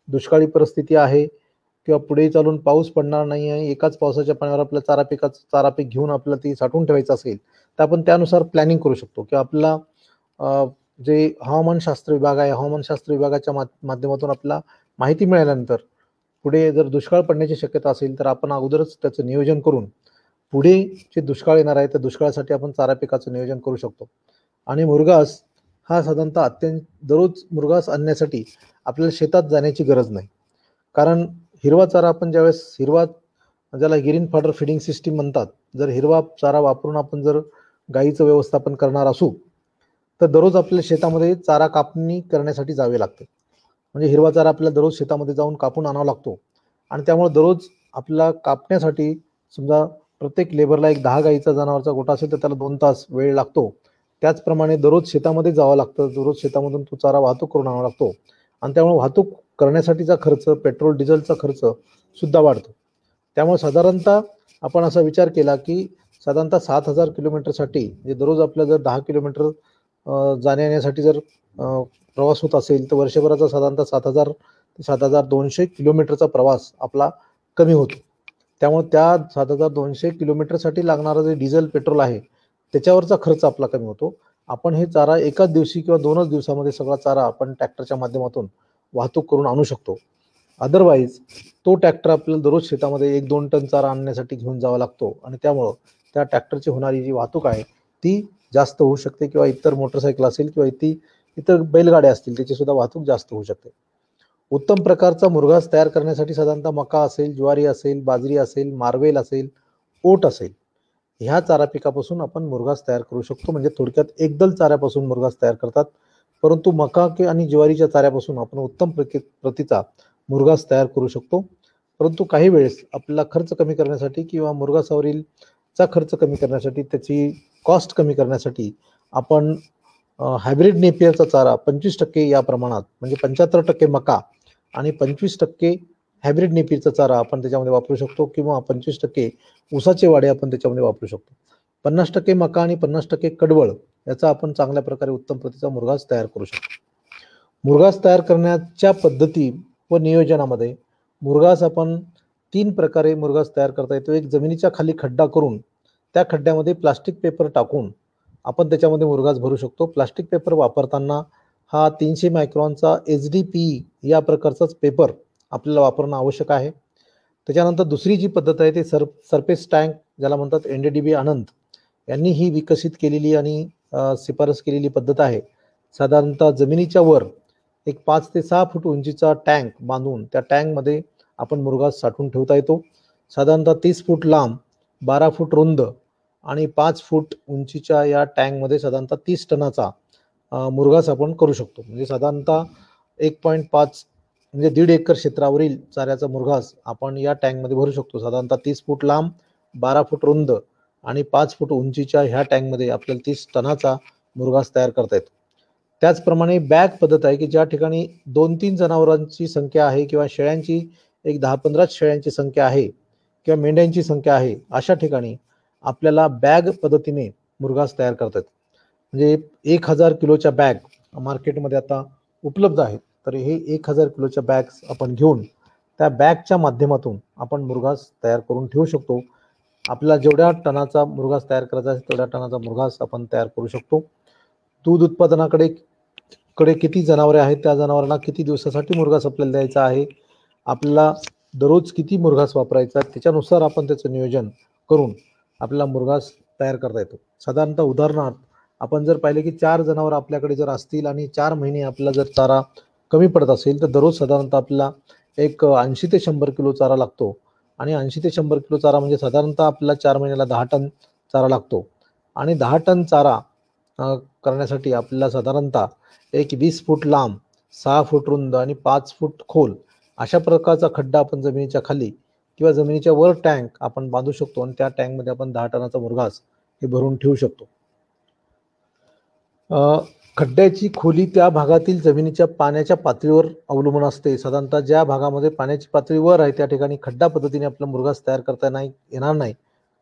दुष्काळी परिस्थिती आहे किंवा पुढे चालून पाऊस पडणार नाही आहे, एकाच पावसाच्या पाण्यावर आपल्या चारा पीक घेऊन आपल्याला ती साठवून ठेवायचं असेल तर आपण त्यानुसार प्लॅनिंग करू शकतो की आपला जे हवामानशास्त्र विभाग आहे, हवामानशास्त्र विभागाच्या माध्यमातून आपल्याला माहिती मिळाल्यानंतर पुढे जर दुष्काळ पडण्याची शक्यता असेल तर आपण अगोदरच त्याचं नियोजन करून पुढे जे दुष्काळ येणार आहे त्या दुष्काळासाठी आपण चारा पिकाचं नियोजन करू शकतो. आणि मुरघास हा साधारणतः दररोज मुरघास आणण्यासाठी आपल्याला शेतात जाण्याची गरज नाही. कारण हिरवा चारा आपण ज्यावेळेस ज्याला ग्रीन फॉडर फिडिंग सिस्टीम म्हणतात, जर हिरवा चारा वापरून आपण जर गाईचं व्यवस्थापन करणार असू तर दररोज आपल्याला शेतामध्ये चारा कापणी करण्यासाठी जावे लागते. म्हणजे हिरवा चारा आपल्याला दररोज शेतामध्ये जाऊन कापून आणावा लागतो आणि त्यामुळे दररोज आपल्याला कापण्यासाठी समजा प्रत्येक लेबरला एक 10 गाईचा जनावरचा गोठा असेल तर त्याला 2 तास वेळ लागतो. त्याचप्रमाणे दररोज शेतामध्ये जावं लागतं, दररोज शेतामधून तो चारा वाहतूक करून आणावा लागतो आणि त्यामुळे वाहतूक करण्यासाठीचा खर्च, पेट्रोल डिझेलचा खर्च सुद्धा वाढतो. त्यामुळे साधारणतः आपण असा विचार केला की साधारणतः 7,000 किलोमीटरसाठी, म्हणजे दररोज आपल्याला जर 10 किलोमीटर जाण्या येण्यासाठी जर प्रवास होत असेल तर वर्षभराचा साधारणतः 7,000 ते 7,200 किलोमीटरचा प्रवास आपला कमी होतो. त्यामुळे त्या 7,200 किलोमीटरसाठी लागणारं जे डिझेल, पेट्रोल आहे त्याच्यावरचा खर्च आपला कमी होतो. आपण हे चारा एकाच दिवशी किंवा 2च दिवसामध्ये सगळा चारा आपण ट्रॅक्टरच्या माध्यमातून वाहतूक करून आणू शकतो. अदरवाईज तो ट्रॅक्टर आपल्याला दररोज शेतामध्ये 1-2 टन चारा आणण्यासाठी घेऊन जावा लागतो आणि त्यामुळं त्या ट्रॅक्टरची होणारी जी वाहतूक आहे ती जास्त होऊ शकते किंवा इतर मोटरसायकल असेल किंवा इतर बैलगाड्या असतील त्याची सुद्धा वाहतूक जास्त होऊ शकते. उत्तम प्रकारचा मुरघास तयार करण्यासाठी साधारणतः मका असेल, ज्वारी असेल, बाजरी असेल, मार्वेल असेल, ओट असेल, ह्या चारा पिकापासून आपण मुरघास तयार करू शकतो. म्हणजे थोडक्यात एकदल चाऱ्यापासून मुरघास तयार करतात, परंतु मका आणि ज्वारीच्या चाऱ्यापासून आपण उत्तम प्रतीचा मुरघास तयार करू शकतो. परंतु काही वेळेस आपल्याला खर्च कमी करण्यासाठी किंवा मुरघासावरीलचा खर्च कमी करण्यासाठी, त्याची कॉस्ट कमी करण्यासाठी आपण हायब्रिड नेपियरचा चारा 25% या प्रमाणात, म्हणजे 75% मका आणि 25% हायब्रिड नेपियरचा चारा आपण त्याच्यामध्ये वापरू शकतो किंवा 25% ऊसाचे वाडे आपण त्याच्यामध्ये वापरू शकतो. 50% मका आणि 50% कडवळ याचा आपण चांगल्या प्रकारे उत्तम प्रतीचा मुरघास तयार करू शकतो. मुरघास तयार करण्याच्या पद्धती व नियोजनामध्ये मुरघास आपण 3 प्रकारे मुरघास तयार करता येतो. एक जमिनीच्या खाली खड्डा करून त्या खड्ड्यामध्ये प्लास्टिक पेपर टाकून आपण त्याच्यामध्ये मुरघास भरू शकतो. प्लास्टिक पेपर वापरताना हा 300 मायक्रॉनचा HDPE या प्रकारचाच पेपर आपल्याला वापरणं आवश्यक आहे. त्याच्यानंतर दुसरी जी पद्धत आहे ते सरफेस टँक, ज्याला म्हणतात NDDB आनंद यांनी ही विकसित केलेली आणि शिफारस केलेली पद्धत आहे. साधारणतः जमिनीच्या वर एक 5 ते 6 फूट उंचीचा टँक बांधून त्या टँकमध्ये आपण मुरघास साठवून ठेवता येतो. साधारणतः 30 फूट लांब, 12 फूट रुंद आणि 5 फूट उंचीच्या या टँकमध्ये साधारणतः 30 टनाचा मुरघास आपण करू शकतो. म्हणजे साधारणतः 1.5 म्हणजे 1.5 एकर क्षेत्रावरील चाऱ्याचा मुरघास आपण या टँकमध्ये भरू शकतो. साधारणतः 30 फूट लांब, 12 फूट रुंद आणि 5 फूट उंचीच्या ह्या टँकमध्ये आपल्याला 30 टनाचा मुरघास तयार करता येतो. त्याचप्रमाणे बॅग पद्धत आहे की ज्या ठिकाणी 2-3 जनावरांची संख्या आहे किंवा शेळ्यांची एक 10-15 शेळ्यांची संख्या आहे किंवा मेंढ्यांची संख्या आहे, अशा ठिकाणी आपल्याला बॅग पद्धतीने मुरघास तयार करता येतो. म्हणजे 1000 किलोच्या बॅग मार्केटमध्ये आता उपलब्ध आहेत. तर हे 1000 किलोच्या बॅग्स आपण घेऊन त्या बॅगच्या माध्यमातून आपण मुरघास तयार करून ठेवू शकतो. आपल्याला जेवढ्या टनाचा मुरघास तयार करायचा आहे तेवढ्या टनाचा मुरघास आपण तयार करू शकतो. दूध उत्पादनाकडे किती जनावरे आहेत, त्या जनावरांना किती दिवसासाठी मुरघास आपल्याला द्यायचा आहे, आपल्याला दररोज किती मुरघास वापरायचा, त्याच्यानुसार आपण त्याचं नियोजन करून आपल्याला मुरघास तयार करता येतो. साधारणतः उदाहरणार्थ आपण जर पाहिले की 4 जनावर आपल्याकडे जर असतील आणि 4 महिने आपल्याला जर चारा कमी पडत असेल तर दररोज साधारणतः आपल्याला एक 80 ते 100 किलो चारा लागतो. आणि 80 ते 100 किलो चारा म्हणजे साधारणतः आपल्याला 4 महिन्याला 10 टन चारा लागतो. आणि 10 टन चारा करण्यासाठी आपल्याला साधारणतः एक 20 फूट लांब, 6 फूट रुंद आणि 5 फूट खोल अशा प्रकारचा खड्डा आपण जमिनीच्या खाली किंवा जमिनीच्या वर टँक आपण बांधू शकतो आणि त्या टँकमध्ये आपण 10 टनाचा मुरघास हे भरून ठेवू शकतो. खड्ड्याची खोली त्या भागातील जमिनीच्या पाण्याच्या पातळीवर अवलंबून असते. साधारणतः ज्या भागामध्ये पाण्याची पातळी वर आहे त्या ठिकाणी खड्डा पद्धतीने आपला मुरघास तयार करता येणार नाही,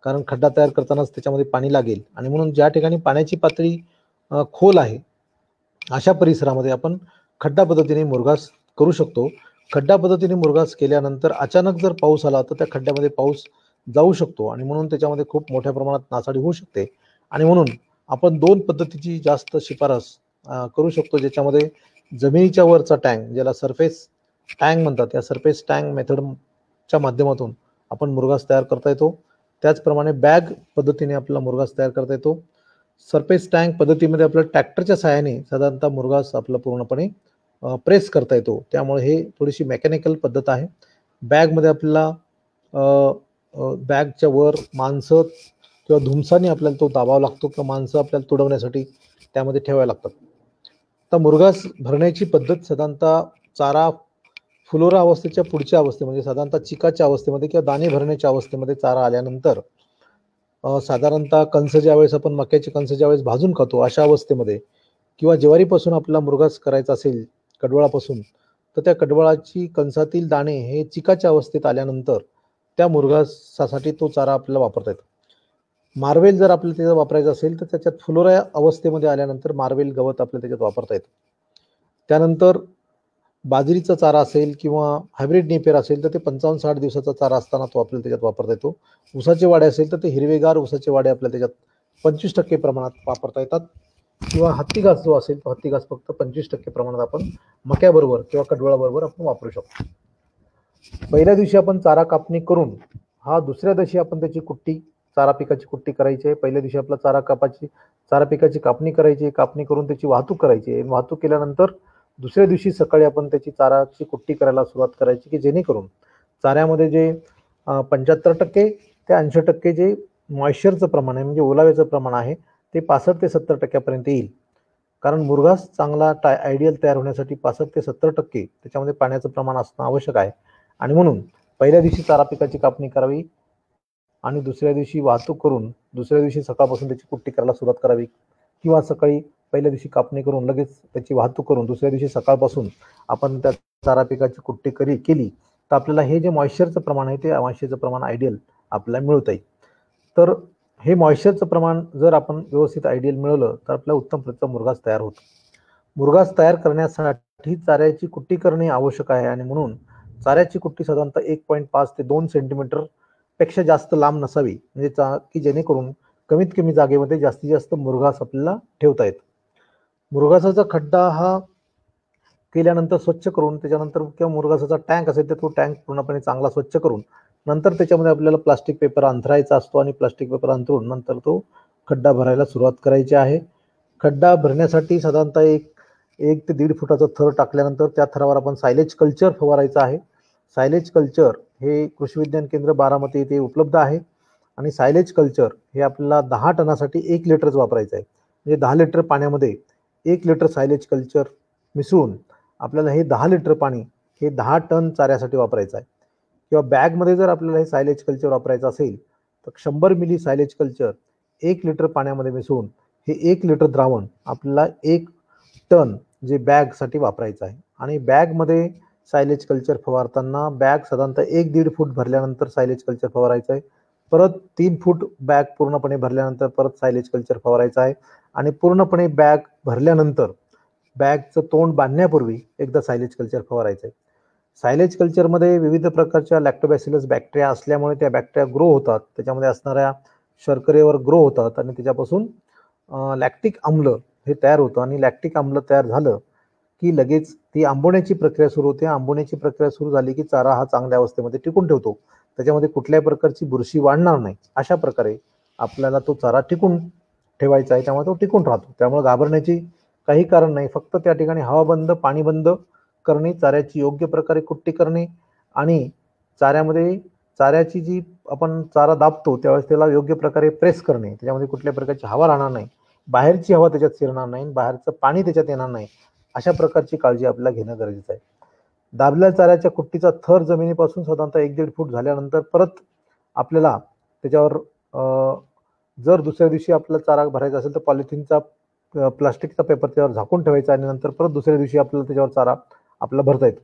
कारण खड्डा तयार करतानाच त्याच्यामध्ये पाणी लागेल. आणि म्हणून ज्या ठिकाणी पाण्याची पातळी खोल आहे अशा परिसरामध्ये आपण खड्डा पद्धतीने मुरघास करू शकतो. खड्डा पद्धतीने मुरघास केल्यानंतर अचानक जर पाऊस आला तर त्या खड्ड्यामध्ये पाऊस जाऊ शकतो आणि म्हणून त्याच्यामध्ये खूप मोठ्या प्रमाणात नासाडी होऊ शकते. आणि म्हणून आपण 2 पद्धतीची जास्त शिफारस करू शकतो, ज्याच्यामध्ये जमिनीच्या वरचा टँक, ज्याला सरफेस टँक म्हणतात, या सरफेस टँक मेथडच्या माध्यमातून आपण मुरघास तयार करता येतो. त्याचप्रमाणे बॅग पद्धतीने आपल्याला मुरघास तयार करता येतो. सरफेस टँक पद्धतीमध्ये आपल्याला ट्रॅक्टरच्या सहाय्याने साधारणतः मुरघास आपला पूर्णपणे प्रेस करता येतो. त्यामुळे हे थोडीशी मेकॅनिकल पद्धत आहे. बॅगमध्ये आपल्याला बॅगच्या वर माणसं किंवा धुमसाने आपल्याला तो दाबावा लागतो किंवा माणसं आपल्याला तुडवण्यासाठी त्यामध्ये ठेवायला लागतात. तर मुरघास भरण्याची पद्धत साधारणतः चारा फुलोरा अवस्थेच्या पुढच्या अवस्थे म्हणजे साधारणतः चिकाच्या अवस्थेमध्ये किंवा दाणे भरण्याच्या अवस्थेमध्ये चारा आल्यानंतर साधारणतः कणस ज्यावेळेस आपण मक्याचे कणस ज्यावेळेस भाजून खातो अशा अवस्थेमध्ये किंवा ज्वारीपासून आपल्याला मुरघास करायचा असेल कडवळापासून, तर त्या कडवळाची कणसातील दाणे हे चिकाच्या अवस्थेत आल्यानंतर त्या मुरघासासाठी तो चारा आपल्याला वापरता येतो. मार्वेल जर आपल्याला त्याचा वापरायचा असेल तर त्याच्यात फुलोरा अवस्थेमध्ये आल्यानंतर मार्वेल गवत आपल्याला त्याच्यात वापरता येतं. त्यानंतर बाजरीचा चारा असेल किंवा हायब्रिड नेपेर असेल तर ते 55-60 दिवसाचा चारा असताना तो आपल्याला त्याच्यात वापरता येतो. ऊसाचे वाडे असेल तर ते हिरवेगार ऊसाचे वाडे आपल्याला त्याच्यात 25% प्रमाणात वापरता येतात. किंवा हत्ती घास जो असेल तो हत्ती घास फक्त 25% प्रमाणात आपण मक्याबरोबर किंवा कडवळाबरोबर आपण वापरू शकतो. पहिल्या दिवशी आपण चारा कापणी करून दुसऱ्या दिवशी आपण त्याची कुट्टी, चारा पिकाची कुट्टी करायची आहे. पहिल्या दिवशी आपला चारा पिकाची कापणी करायची, कापणी करून त्याची वाहतूक करायची. वाहतूक केल्यानंतर दुसऱ्या दिवशी सकाळी आपण त्याची चाराची कुट्टी करायला सुरुवात करायची की जेणेकरून चाऱ्यामध्ये जे 75% ते 80% जे मॉइश्चरचं प्रमाण आहे म्हणजे ओलाव्याचं प्रमाण आहे ते 65 ते 70% येईल. कारण मुरघास चांगला आयडियल तयार होण्यासाठी 65 ते 70% त्याच्यामध्ये पाण्याचं प्रमाण असणं आवश्यक आहे. आणि म्हणून पहिल्या दिवशी चारा पिकाची कापणी करावी आणि दुसऱ्या दिवशी वाहतूक करून दुसऱ्या दिवशी सकाळपासून त्याची कुट्टी करायला सुरुवात करावी. किंवा सकाळी पहिल्या दिवशी कापणी करून लगेच त्याची वाहतूक करून दुसऱ्या दिवशी सकाळपासून आपण त्या चारा पिकाची कुट्टी केली तर आपल्याला हे जे मॉइश्चरचं प्रमाण आहे ते मॉइश्चरचं प्रमाण आयडियल आपल्याला मिळतं. तर हे मॉइश्चरचं प्रमाण जर आपण व्यवस्थित आयडियल मिळवलं तर आपल्याला उत्तम प्रकारचा मुरघास तयार होतो. मुरघास तयार करण्यासाठी चाऱ्याची कुट्टी करणे आवश्यक आहे आणि म्हणून चाऱ्याची कुट्टी साधारणतः 1.5 ते 2 सेंटीमीटर पेक्षा जास्त लांब नसावी, म्हणजे की जेणेकरून कमीत कमी जागेमध्ये जास्तीत जास्त मुरघास आपल्याला ठेवता येतो. मुरघासाचा खड्डा हा केल्यानंतर स्वच्छ करून त्याच्यानंतर किंवा मुरघासाचा टँक असेल तर तो टँक पूर्णपणे चांगला स्वच्छ करून नंतर त्याच्यामध्ये आपल्याला प्लास्टिक पेपर अंथरायचा असतो आणि प्लास्टिक पेपर अंथरून नंतर तो खड्डा भरायला सुरुवात करायची आहे. खड्डा भरण्यासाठी साधारणतः एक ते 1.5 फुटाचा थर टाकल्यानंतर त्या थरावर आपण सायलेज कल्चर फवारायचं आहे. सायलेज कल्चर हे कृषी विज्ञान केंद्र बारामती येथे उपलब्ध आहे आणि सायलेज कल्चर हे आपल्याला 10 टनासाठी 1 लिटरच वापरायचं आहे. म्हणजे 10 लिटर पाण्यामध्ये 1 लिटर सायलेज कल्चर मिसळून आपल्याला हे 10 लिटर पाणी हे 10 टन चाऱ्यासाठी वापरायचं आहे. किंवा बॅगमध्ये जर आपल्याला हे सायलेज कल्चर वापरायचं असेल तर 100 मिली सायलेज कल्चर 1 लिटर पाण्यामध्ये मिसळून हे 1 लिटर द्रावण आपल्याला 1 टन जे बॅगसाठी वापरायचं आहे. आणि बॅगमध्ये सायलेज कल्चर फवारताना बॅग साधारणतः 1-1.5 फूट भरल्यानंतर सायलेज कल्चर फवारायचं आहे. परत 3 फूट बॅग पूर्णपणे भरल्यानंतर परत सायलेज कल्चर फवारायचं आहे. आणि पूर्णपणे बॅग भरल्यानंतर बॅगचं तोंड बांधण्यापूर्वी एकदा सायलेज कल्चर फवारायचं आहे. सायलेज कल्चरमध्ये विविध प्रकारच्या लॅक्टोबॅसिलस बॅक्टेरिया असल्यामुळे त्या बॅक्टेरिया ग्रो होतात, त्याच्यामध्ये असणाऱ्या शर्करेवर ग्रो होतात आणि त्याच्यापासून लॅक्टिक आम्ल हे तयार होतं आणि लॅक्टिक आम्ल तयार झालं की लगेच ती आंबवण्याची प्रक्रिया सुरू होते. आंबवण्याची प्रक्रिया सुरू झाली की चारा हा चांगल्या अवस्थेमध्ये टिकून ठेवतो, त्याच्यामध्ये कुठल्याही प्रकारची बुरशी वाढणार नाही. अशा प्रकारे आपल्याला तो चारा टिकून ठेवायचा आहे, त्यामुळे तो टिकून राहतो. त्यामुळे घाबरण्याची काही कारण नाही. फक्त त्या ठिकाणी हवा बंद पाणी बंद करणे, चाऱ्याची योग्य प्रकारे कुट्टी करणे आणि चाऱ्याची जी आपण चारा दाबतो त्यावेळेस त्याला योग्य प्रकारे प्रेस करणे, त्याच्यामध्ये कुठल्या प्रकारची हवा राहणार नाही, बाहेरची हवा त्याच्यात शिरणार नाही, बाहेरचं पाणी त्याच्यात येणार नाही, अशा प्रकारची काळजी आपल्याला घेणं गरजेचं आहे. दाबलेल्या चाऱ्याच्या कुट्टीचा थर जमिनीपासून साधारणतः 1-1.5 फूट झाल्यानंतर परत आपल्याला त्याच्यावर जर दुसऱ्या दिवशी आपल्याला चारा भरायचा असेल तर पॉलिथिनचा प्लास्टिकचा पेपर त्यावर झाकून ठेवायचा आणि नंतर परत दुसऱ्या दिवशी आपल्याला त्याच्यावर चारा आपल्याला भरता येतो.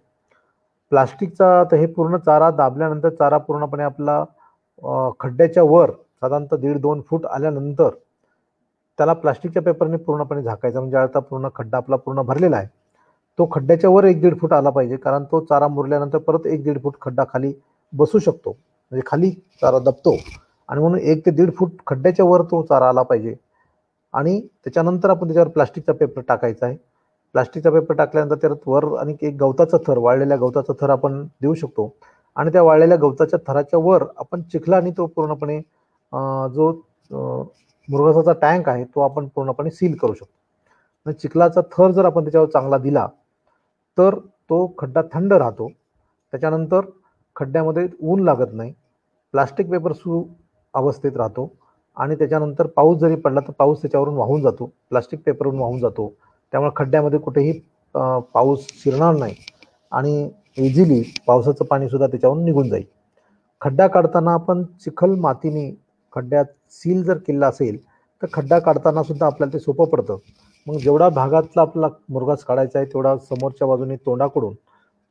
प्लास्टिकचा तर हे पूर्ण चारा दाबल्यानंतर चारा पूर्णपणे आपला खड्ड्याच्या वर साधारणतः 1.5-2 फूट आल्यानंतर त्याला प्लास्टिकच्या पेपरने पूर्णपणे झाकायचा. म्हणजे आता पूर्ण खड्डा आपला पूर्ण भरलेला आहे, तो खड्ड्याच्या वर 1-1.5 फूट आला पाहिजे, कारण तो चारा मुरल्यानंतर परत 1-1.5 फूट खड्डा खाली बसू शकतो, म्हणजे खाली चारा दबतो आणि म्हणून 1 ते 1.5 फूट खड्ड्याच्या वर तो चारा आला पाहिजे. आणि त्याच्यानंतर आपण त्याच्यावर प्लास्टिकचा पेपर टाकायचा आहे. प्लास्टिकचा पेपर टाकल्यानंतर त्यात वर आणि एक गवताचा थर, वाळलेल्या गवताचा थर आपण देऊ शकतो आणि त्या वाळलेल्या गवताच्या थराच्या वर आपण चिखलाने तो पूर्णपणे जो मुरघासाचा टँक आहे तो आपण पूर्णपणे सील करू शकतो. चिखलाचा थर जर आपण त्याच्यावर चांगला दिला तर तो खड्डा थंड राहतो, त्याच्यानंतर खड्ड्यामध्ये ऊन लागत नाही, प्लास्टिक पेपर सु अवस्थेत राहतो आणि त्याच्यानंतर पाऊस जरी पडला तर पाऊस त्याच्यावरून वाहून जातो, प्लास्टिक पेपरवरून वाहून जातो. त्यामुळे खड्ड्यामध्ये कुठेही पाऊस शिरणार नाही आणि इझिली पावसाचं पाणी सुद्धा त्याच्यावरून निघून जाईल. खड्डा काढताना आपण चिखल मातीने खड्ड्यात सील जर केला असेल तर खड्डा काढताना सुद्धा आपल्याला ते सोपं पडतं. मग जेवढा भागातला आपला मुरघास काढायचा आहे तेवढा समोरच्या बाजूने तोंडाकडून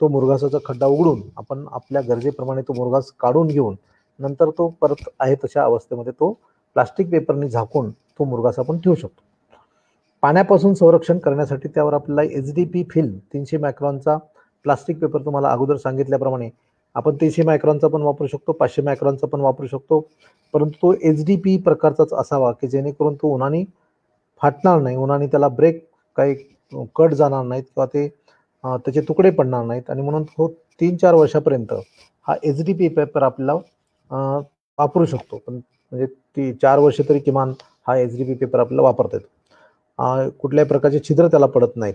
तो मुरघासाचा खड्डा उघडून आपण आपल्या गरजेप्रमाणे तो मुरघास काढून घेऊन नंतर तो परत आहे तशा अवस्थेमध्ये तो प्लास्टिक पेपरने झाकून तो मुरघास आपण ठेवू शकतो. पाण्यापासून संरक्षण करण्यासाठी त्यावर आपल्याला HDP फिल्म 300 मायक्रॉनचा प्लास्टिक पेपर, तुम्हाला अगोदर सांगितल्याप्रमाणे आपण 300 मायक्रॉनचा पण वापरू शकतो, 500 मायक्रॉनचा पण वापरू शकतो, परंतु तो HDP प्रकारचाच असावा की जेणेकरून तो उन्हाने फाटणार नाही, उन्हाने त्याला ब्रेक काही कट जाणार नाहीत किंवा ते त्याचे तुकडे पडणार नाहीत आणि म्हणून तो 3-4 वर्षापर्यंत हा HDP पेपर आपल्याला वापरू शकतो. पण म्हणजे ती 4 वर्ष तरी किमान हा HDP पेपर आपल्याला वापरता येतो. कुठल्याही प्रकारचे छिद्र त्याला पडत नाहीत.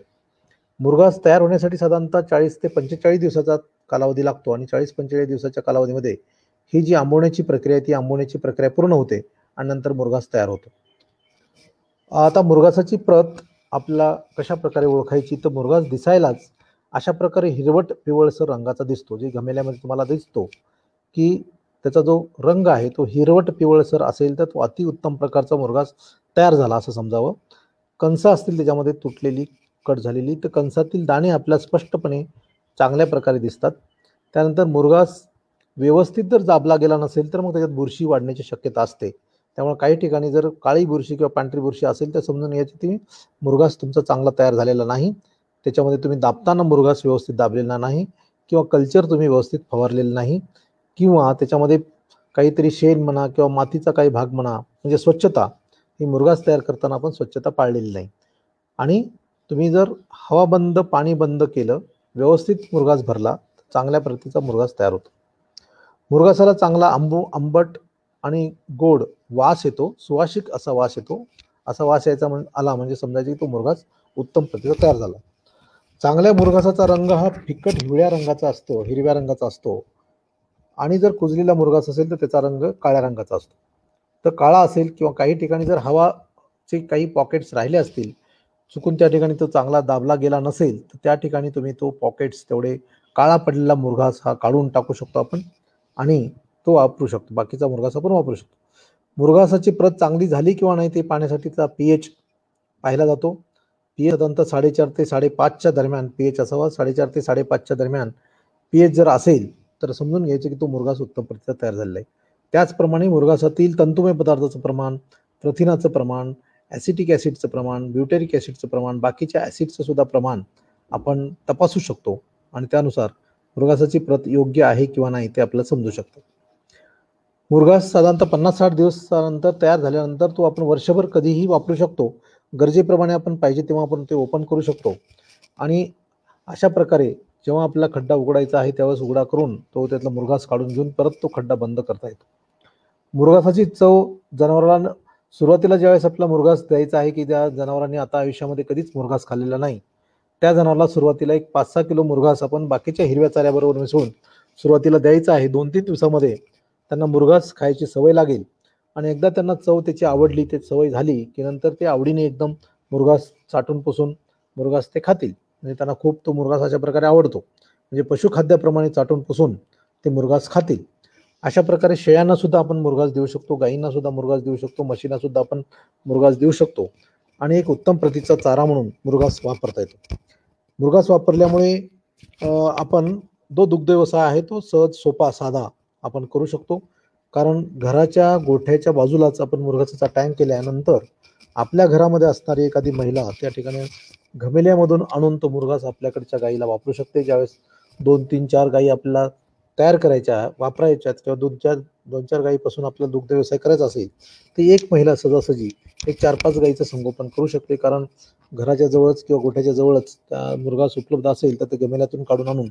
मुरघास तयार होण्यासाठी साधारणतः 40 ते 45 दिवसाचा कालावधी लागतो आणि 40-45 दिवसाच्या कालावधीमध्ये ही जी आंबवण्याची प्रक्रिया आहे ती आंबवण्याची प्रक्रिया पूर्ण होते आणि नंतर मुरघास तयार होतो. आता मुरघासाची प्रत आपल्याला कशा प्रकारे ओळखायची, तर मुरघास दिसायलाच अशा प्रकारे हिरवट पिवळसर रंगाचा दिसतो, जे घमेल्यामध्ये तुम्हाला दिसतो की त्याचा जो रंग आहे तो हिरवट पिवळसर असेल तर तो अतिउत्तम प्रकारचा मुरघास तयार झाला असं समजावं. कंस असतील त्याच्यामध्ये तुटलेली कट झालेली तर कंसातील दाणे आपल्याला स्पष्टपणे चांगल्या प्रकारे दिसतात. त्यानंतर मुरघास व्यवस्थित जर दाबला गेला नसेल तर मग त्याच्यात बुरशी वाढण्याची शक्यता असते. त्यामुळे काही ठिकाणी जर काळी बुरशी किंवा पांढरी बुरशी असेल तर समजून याची ती मुरघास तुमचा चांगला तयार झालेला नाही, त्याच्यामध्ये तुम्ही दाबताना मुरघास व्यवस्थित दाबलेला नाही किंवा कल्चर तुम्ही व्यवस्थित फवारलेलं नाही, किंवा त्याच्यामध्ये काहीतरी शेण म्हणा किंवा मातीचा काही भाग म्हणा, म्हणजे स्वच्छता ही मुरघास तयार करताना आपण स्वच्छता पाळलेली नाही. आणि तुम्ही जर हवा बंद पाणी बंद केलं, व्यवस्थित मुरघास भरला, चांगल्या प्रतीचा मुरघास तयार होतो. मुरघासाला चांगला आंबट आणि गोड वास येतो, सुवासिक असा वास येतो. असा वास यायचा आला म्हणजे समजायचे की तो मुरघास उत्तम प्रतीचा तयार झाला. चांगल्या मुरघासाचा रंग हा फिकट हिरव्या रंगाचा असतो. आणि जर कुजलेला मुरघास असेल तर त्याचा रंग काळ्या रंगाचा असतो. तर काळा असेल किंवा काही ठिकाणी जर हवाचे काही पॉकेट्स राहिले असतील, चुकून त्या ठिकाणी तो चांगला दाबला गेला नसेल, तर त्या ठिकाणी तुम्ही तो पॉकेट्स तेवढे काळा पडलेला मुरघास हा काढून टाकू शकतो आपण आणि तो वापरू शकतो. बाकीचा मुरघास आपण वापरू शकतो. मुरघासाची प्रत चांगली झाली किंवा नाही ते पाहण्यासाठीचा pH पाहिला जातो. pH साधारणतः 4.5 ते 5.5च्या दरम्यान pH असावा. 4.5 ते 5.5च्या दरम्यान pH जर असेल तर समजून घ्यायचे की तो मुरघास उत्तम प्रतीचा तयार झालेला आहे. त्याचप्रमाणे मुरघासातील तंतुमय पदार्थाचं प्रमाण, प्रथिनाचं प्रमाण, ॲसिटिक ॲसिडचं प्रमाण, ब्युटेरिक ॲसिडचं प्रमाण, बाकीच्या ॲसिडचं सुद्धा प्रमाण आपण तपासू शकतो आणि त्यानुसार मुरघासाची प्रत योग्य आहे किंवा नाही ते आपल्याला समजू शकतं. मुरघास साधारणतः 50-60 दिवसानंतर तयार झाल्यानंतर तो आपण वर्षभर कधीही वापरू शकतो. गरजेप्रमाणे आपण पाहिजे तेव्हा आपण ते ओपन करू शकतो. आणि अशा प्रकारे जेव्हा आपला खड्डा उघडायचा आहे त्यावेळेस उघडा करून तो त्यातला मुरघास काढून घेऊन परत तो खड्डा बंद करता येतो. मुरघासाची चव जनावरांना सुरुवातीला ज्यावेळेस आपला मुरघास द्यायचा आहे की त्या जनावरांनी आता आयुष्यामध्ये कधीच मुरघास खाल्लेला नाही, त्या जनावराला सुरुवातीला एक 5-6 किलो मुरघास आपण बाकीच्या हिरव्या चाऱ्याबरोबर मिसळून सुरुवातीला द्यायचा आहे. 2-3 दिवसामध्ये त्यांना मुरघास खायची सवय लागेल आणि एकदा त्यांना चव त्याची आवडली, ते सवय झाली की नंतर ते आवडीने एकदम मुरघास चाटून पुसून मुरघास ते खातील. म्हणजे त्यांना खूप तो मुरघास अशा प्रकारे आवडतो. म्हणजे पशुखाद्याप्रमाणे चाटून पुसून ते मुरघास खातील. अशा प्रकारे शेळ्यांना सुद्धा आपण मुरघास देऊ शकतो, गायींना सुद्धा मुरघास देऊ शकतो, म्हशींना सुद्धा आपण मुरघास देऊ शकतो आणि एक उत्तम प्रतीचा चारा म्हणून मुरघास वापरता येतो. मुरघास वापरल्यामुळे आपण जो दुग्ध व्यवसाय आहे तो सहज सोपा साधा आपण करू शकतो. कारण घराच्या गोठ्याच्या बाजूलाच आपण मुरघासाचा टँक केल्यानंतर आपल्या घरामध्ये असणारी एखादी महिला त्या ठिकाणी घमेल्यामधून आणून तो मुरघास आपल्याकडच्या गाईला वापरू शकते. ज्यावेळेस 2-3-4 गायी आपल्याला तयार करायच्या वापरायच्या किंवा 2-4 गायीपासून आपल्याला दुग्ध व्यवसाय करायचा असेल तर एक महिला सहजासहजी एक 4-5 गायीचं संगोपन करू शकते. कारण घराच्या जवळच किंवा गोठ्याच्या जवळच त्या मुरघास उपलब्ध असेल तर ते गमेल्यातून काढून आणून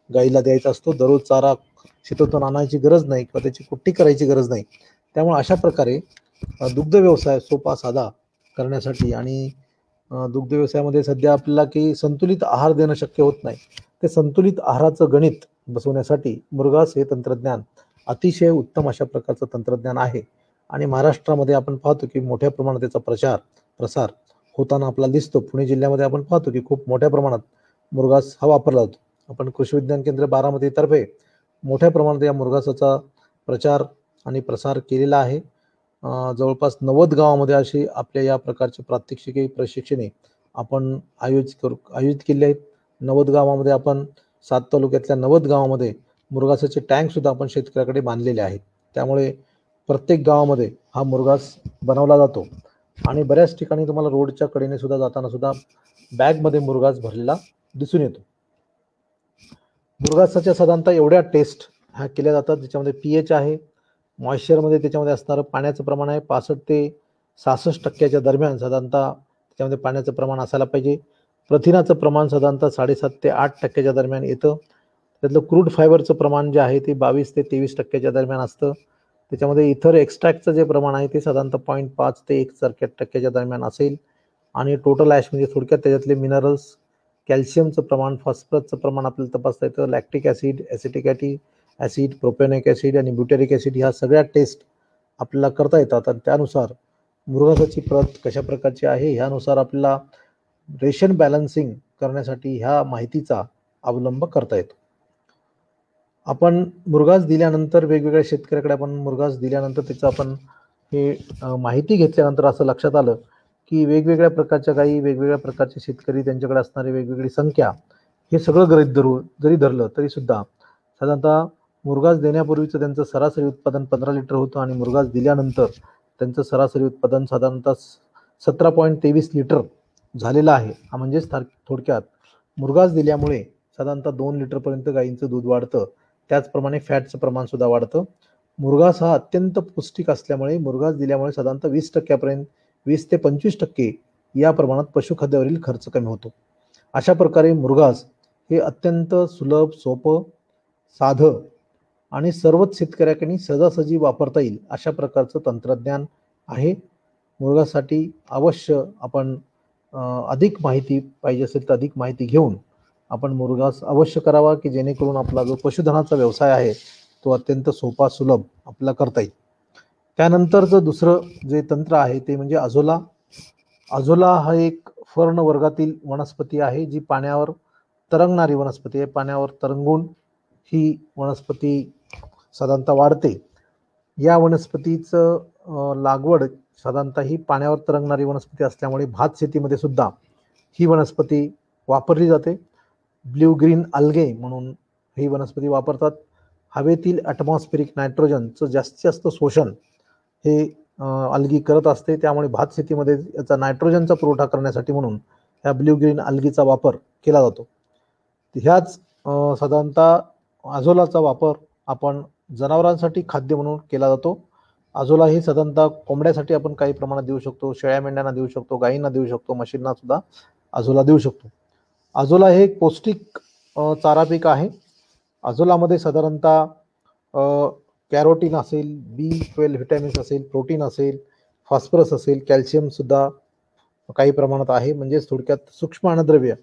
गाईला द्यायचा असतो. दररोज चारा शेतातून आणायची गरज नाही किंवा त्याची कुट्टी करायची गरज नाही. त्यामुळे अशा प्रकारे दुग्ध व्यवसाय सोपा साधा करण्यासाठी आणि दुग्ध व्यवसायामध्ये सध्या आपल्याला की संतुलित आहार देणं शक्य होत नाही, ते संतुलित आहाराचं गणित बसवण्यासाठी मुरघास हे तंत्रज्ञान अतिशय उत्तम अशा प्रकारचं तंत्रज्ञान आहे. आणि महाराष्ट्रामध्ये आपण पाहतो की मोठ्या प्रमाणात त्याचा प्रसार होताना आपल्याला दिसतो. पुणे जिल्ह्यामध्ये आपण पाहतो की खूप मोठ्या प्रमाणात मुरघास हा वापरला जातो. आपण कृषी विज्ञान केंद्र बारामतीतर्फे मोठ्या प्रमाणात या मुरघासाचा प्रचार आणि प्रसार केलेला आहे. जवळपास 90 गावामध्ये अशी आपल्या या प्रकारचे प्रात्यक्षिके प्रशिक्षणे आपण आयोजित केले आहेत. 90 गावामध्ये आपण 7 तालुक्यातल्या 90 गावामध्ये मुरघासाचे टँक सुद्धा आपण शेतकऱ्याकडे बांधलेले आहेत. त्यामुळे प्रत्येक गावामध्ये हा मुरघास बनवला जातो आणि बऱ्याच ठिकाणी तुम्हाला रोडच्या कडेने सुद्धा जाताना सुद्धा बॅगमध्ये मुरघास भरलेला दिसून येतो. मुरघासाच्या साधारणतः एवढ्या टेस्ट ह्या केल्या जातात ज्याच्यामध्ये pH आहे, मॉइश्चरमध्ये त्याच्यामध्ये असणारं पाण्याचं प्रमाण आहे 65 ते 66% दरम्यान साधारणतः त्याच्यामध्ये पाण्याचं प्रमाण असायला पाहिजे. प्रथिनाचं प्रमाण साधारणतः 7.5 ते 8% दरम्यान येतं. त्यातलं क्रूड फायबरचं प्रमाण जे आहे ते 22 ते 23% दरम्यान असतं. त्याच्यामध्ये इथर एक्स्ट्रॅक्टचं जे प्रमाण आहे ते साधारणतः 0.5 ते 1% दरम्यान असेल. आणि टोटल ॲश म्हणजे थोडक्यात त्याच्यातले मिनरल्स, कॅल्शियमचं प्रमाण, फॉस्फरसचं प्रमाण आपल्याला तपासता येतं. Lactic acid, acetic acid, propionic acid आणि ब्युटेरिक ॲसिड ह्या सगळ्या टेस्ट आपल्याला करता येतात. आणि त्यानुसार मुरघासाची प्रत कशा प्रकारची आहे ह्यानुसार आपल्याला रेशन बॅलन्सिंग करण्यासाठी ह्या माहितीचा अवलंब करता येतो. आपण मुरघास दिल्यानंतर वेगवेगळ्या शेतकऱ्याकडे आपण मुरघास दिल्यानंतर त्याचं आपण हे माहिती घेतल्यानंतर असं लक्षात आलं की वेगवेगळ्या प्रकारच्या गायी, वेगवेगळ्या प्रकारचे शेतकरी, त्यांच्याकडे असणारी वेगवेगळी संख्या, हे सगळं गृहीत जरी धरलं तरी सुद्धा साधारणतः मुरघास देण्यापूर्वीचं त्यांचं सरासरी उत्पादन 15 लिटर होतं आणि मुरघास दिल्यानंतर त्यांचं सरासरी उत्पादन साधारणतः 17.23 लिटर झालेलं आहे. म्हणजेच थोडक्यात मुरघास दिल्यामुळे साधारणतः 2 लिटरपर्यंत गायींचं दूध वाढतं. त्याचप्रमाणे फॅटचं प्रमाण सुद्धा वाढतं. मुरघास हा अत्यंत पौष्टिक असल्यामुळे मुरघास दिल्यामुळे साधारणतः 20% 20 ते 25% या प्रमाणात पशुखाद्यावरील खर्च कमी होतो. अशा प्रकारे मुरघास हे अत्यंत सुलभ, सोपं, साधं आणि सर्वच शेतकऱ्याकडे सहजासहजी वापरता येईल अशा प्रकारचं तंत्रज्ञान आहे. मुरघासाठी अवश्य आपण अधिक माहिती पाहिजे असेल तर अधिक माहिती घेऊन आपण मुरघास अवश्य करावा, की जेणेकरून आपला जो पशुधनाचा व्यवसाय आहे तो अत्यंत सोपा, सुलभ आपल्याला करता येईल. त्यानंतरचं दुसरं जे तंत्र आहे ते म्हणजे अझोला. अझोला हा एक फर्ण वर्गातील वनस्पती आहे, जी पाण्यावर तरंगणारी वनस्पती आहे. पाण्यावर तरंगून ही वनस्पती साधारणतः वाढते. या वनस्पतीचं लागवड साधारणतः ही पाण्यावर तरंगणारी वनस्पती असल्यामुळे भात शेतीमध्ये सुद्धा ही वनस्पती वापरली जाते. ब्ल्यू ग्रीन अल्गे म्हणून ही वनस्पती वापरतात. हवेतील ॲटमॉस्फेरिक नायट्रोजनचं जास्तीत जास्त शोषण हे अल्गी करत असते. त्यामुळे भात शेतीमध्ये याचा नायट्रोजनचा पुरवठा करण्यासाठी म्हणून ह्या ब्ल्यू ग्रीन अल्गीचा वापर केला जातो. ह्याच साधारणतः अझोलाचा वापर आपण जनावरांसाठी खाद्य म्हणून केला जातो. अझोला हे साधारणतः कोंबड्यासाठी आपण काही प्रमाणात देऊ शकतो, शेळ्या मेंढ्यांना देऊ शकतो, गायींना देऊ शकतो, म्हशींना सुद्धा अझोला देऊ शकतो. अझोला हे एक पौष्टिक चारा पीक आहे. अझोलामध्ये साधारणतः कॅरोटीन असेल, B12 व्हिटॅमिन्स असेल, प्रोटीन असेल, फॉस्फरस असेल, कॅल्शियम सुद्धा काही प्रमाणात आहे. म्हणजेच थोडक्यात सूक्ष्म अन्नद्रव्य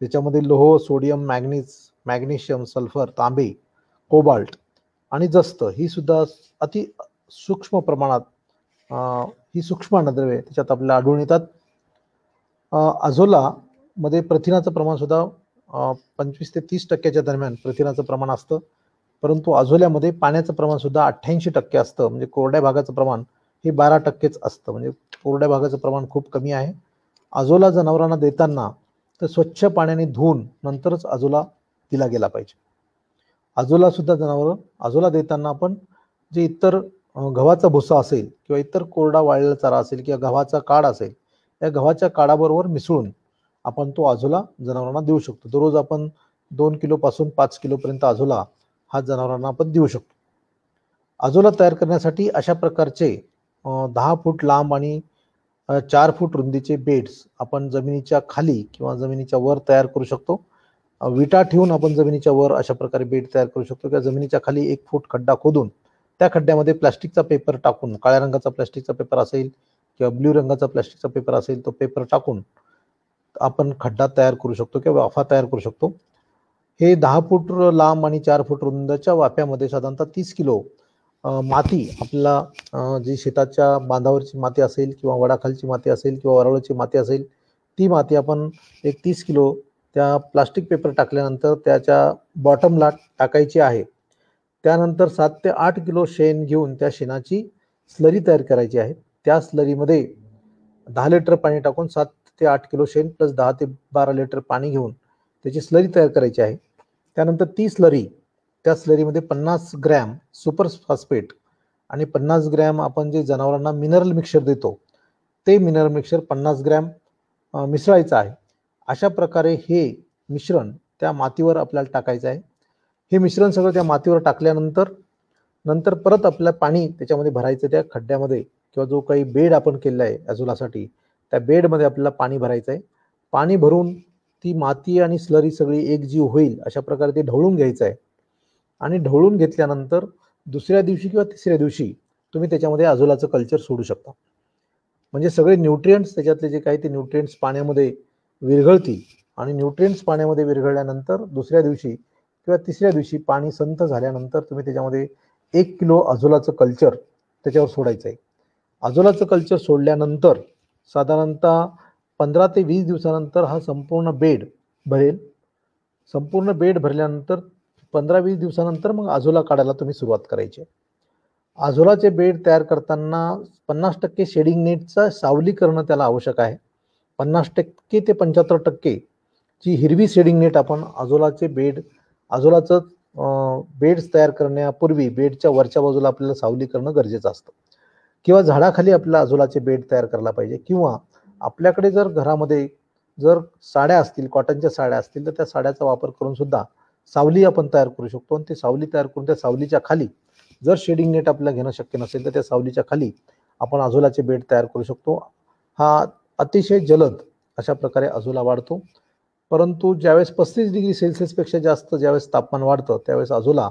ज्याच्यामध्ये लोह, सोडियम, मॅग्नेशियम, सल्फर, तांबे, कोबाल्ट आणि जस्त ही सुद्धा अति सूक्ष्म प्रमाणात ही सूक्ष्म अन्नद्रव्ये त्याच्यात आपल्याला आढळून येतात. अझोला मध्ये प्रथिनाचं प्रमाण सुद्धा 25 ते 30% दरम्यान प्रथिनाचं प्रमाण असतं. परंतु अझोल्यामध्ये पाण्याचं प्रमाण सुद्धा 88% असतं. म्हणजे कोरड्या भागाचं प्रमाण हे 12%च असतं. म्हणजे कोरड्या भागाचं प्रमाण खूप कमी आहे. अझोला जनावरांना देताना तर स्वच्छ पाण्याने धुवून नंतरच अझोला दिला गेला पाहिजे. अझोला देताना आपण जे इतर गव्हाचा भुसा असेल किंवा इतर कोरडा वाळलेला चारा असेल किंवा गव्हाचा काड असेल, या गव्हाच्या काडाबरोबर मिसळून आपण तो अझोला जनावरांना देऊ शकतो. दररोज आपण 2 किलोपासून 5 किलोपर्यंत अझोला हा जनावरांना आपण देऊ शकतो. अझोला तयार करण्यासाठी अशा प्रकारचे 10 फूट लांब आणि 4 फूट रुंदीचे बेड्स आपण जमिनीच्या खाली किंवा जमिनीच्या वर तयार करू शकतो. विटा ठेवून आपण जमिनीच्या वर अशा प्रकारे बेड तयार करू शकतो किंवा जमिनीच्या खाली 1 फूट खड्डा खोदून त्या खड्ड्यामध्ये प्लास्टिकचा पेपर टाकून, काळ्या रंगाचा प्लास्टिकचा पेपर असेल किंवा ब्ल्यू रंगाचा प्लास्टिकचा पेपर असेल, तो पेपर टाकून आपण खड्डा तयार करू शकतो किंवा वाफा तयार करू शकतो. हे 10 फूट लांब आणि 4 फूट रुंदच्या वाफ्यामध्ये साधारणतः 30 किलो माती आपल्याला जी शेताच्या बांधावरची माती असेल किंवा वडाखालची माती असेल किंवा वरवळची माती असेल, ती माती आपण एक 30 किलो त्या प्लास्टिक पेपर टाकल्यानंतर त्याच्या बॉटमला टाकायची आहे. त्यानंतर 7 ते 8 किलो शेण घेऊन त्या शेणाची स्लरी तयार करायची आहे. त्या स्लरीमध्ये 10 लिटर पाणी टाकून 7 ते 8 किलो शेण प्लस 10 ते 12 लिटर पाणी घेऊन त्याची स्लरी तयार करायची आहे. त्यानंतर ती स्लरी, त्या स्लरीमध्ये 50 ग्रॅम सुपर फॉस्फेट आणि 50 ग्रॅम आपण जे जनावरांना मिनरल मिक्सचर देतो ते मिनरल मिक्सचर 50 ग्रॅम मिसळायचं आहे. अशा प्रकारे हे मिश्रण त्या मातीवर आपल्याला टाकायचं आहे. हे मिश्रण सगळं त्या मातीवर टाकल्यानंतर परत आपल्याला पाणी त्याच्यामध्ये भरायचं. त्या खड्ड्यामध्ये किंवा जो काही बेड आपण केलेला आहे अझोलासाठी, त्या बेडमध्ये आपल्याला पाणी भरायचं आहे. पाणी भरून ती माती आणि स्लरी सगळी एकजीव होईल अशा प्रकारे ते ढवळून घ्यायचं आहे. आणि ढवळून घेतल्यानंतर दुसऱ्या दिवशी किंवा तिसऱ्या दिवशी तुम्ही त्याच्यामध्ये अझोलाचं कल्चर सोडू शकता. म्हणजे सगळे न्यूट्रिएंट्स त्याच्यातले जे काही ते न्यूट्रिएंट्स पाण्यामध्ये विरघळतील आणि न्यूट्रिएंट्स पाण्यामध्ये विरघळल्यानंतर दुसऱ्या दिवशी किंवा तिसऱ्या दिवशी पाणी संत झाल्यानंतर तुम्ही त्याच्यामध्ये 1 किलो अझोलाचं कल्चर त्याच्यावर सोडायचं आहे. अझोलाचं कल्चर सोडल्यानंतर साधारणतः 15 ते 20 दिवसानंतर हा संपूर्ण बेड भरेल. संपूर्ण बेड भरल्यानंतर 15-20 दिवसानंतर मग अझोला काढायला तुम्ही सुरुवात करायची. अझोलाचे बेड तयार करताना 50% शेडिंग नेटचा सावलीकरण त्याला आवश्यक आहे. 50% ते 75% ची हिरवी शेडिंग नेट आपण अझोलाचं बेड्स तयार करण्यापूर्वी बेडच्या वरच्या बाजूला आपल्याला सावली करणं गरजेचं असतं. किंवा झाडाखाली आपल्याला अझोलाचे बेड तयार करायला पाहिजे. किंवा आपल्याकडे जर घरामध्ये जर साड्या असतील, कॉटनच्या साड्या असतील, तर त्या साड्याचा वापर करून सुद्धा सावली आपण तयार करू शकतो आणि ती सावली तयार करून त्या सावलीच्या खाली जर शेडिंग नेट आपल्याला घेणं शक्य नसेल तर त्या सावलीच्या खाली आपण अझोलाचे बेड तयार करू शकतो. हा अतिशय जलद अशा प्रकारे अझोला वाढतो. परंतु ज्यावेळेस 35 डिग्री सेल्सिअसपेक्षा जास्त ज्यावेळेस तापमान वाढतं त्यावेळेस अझोला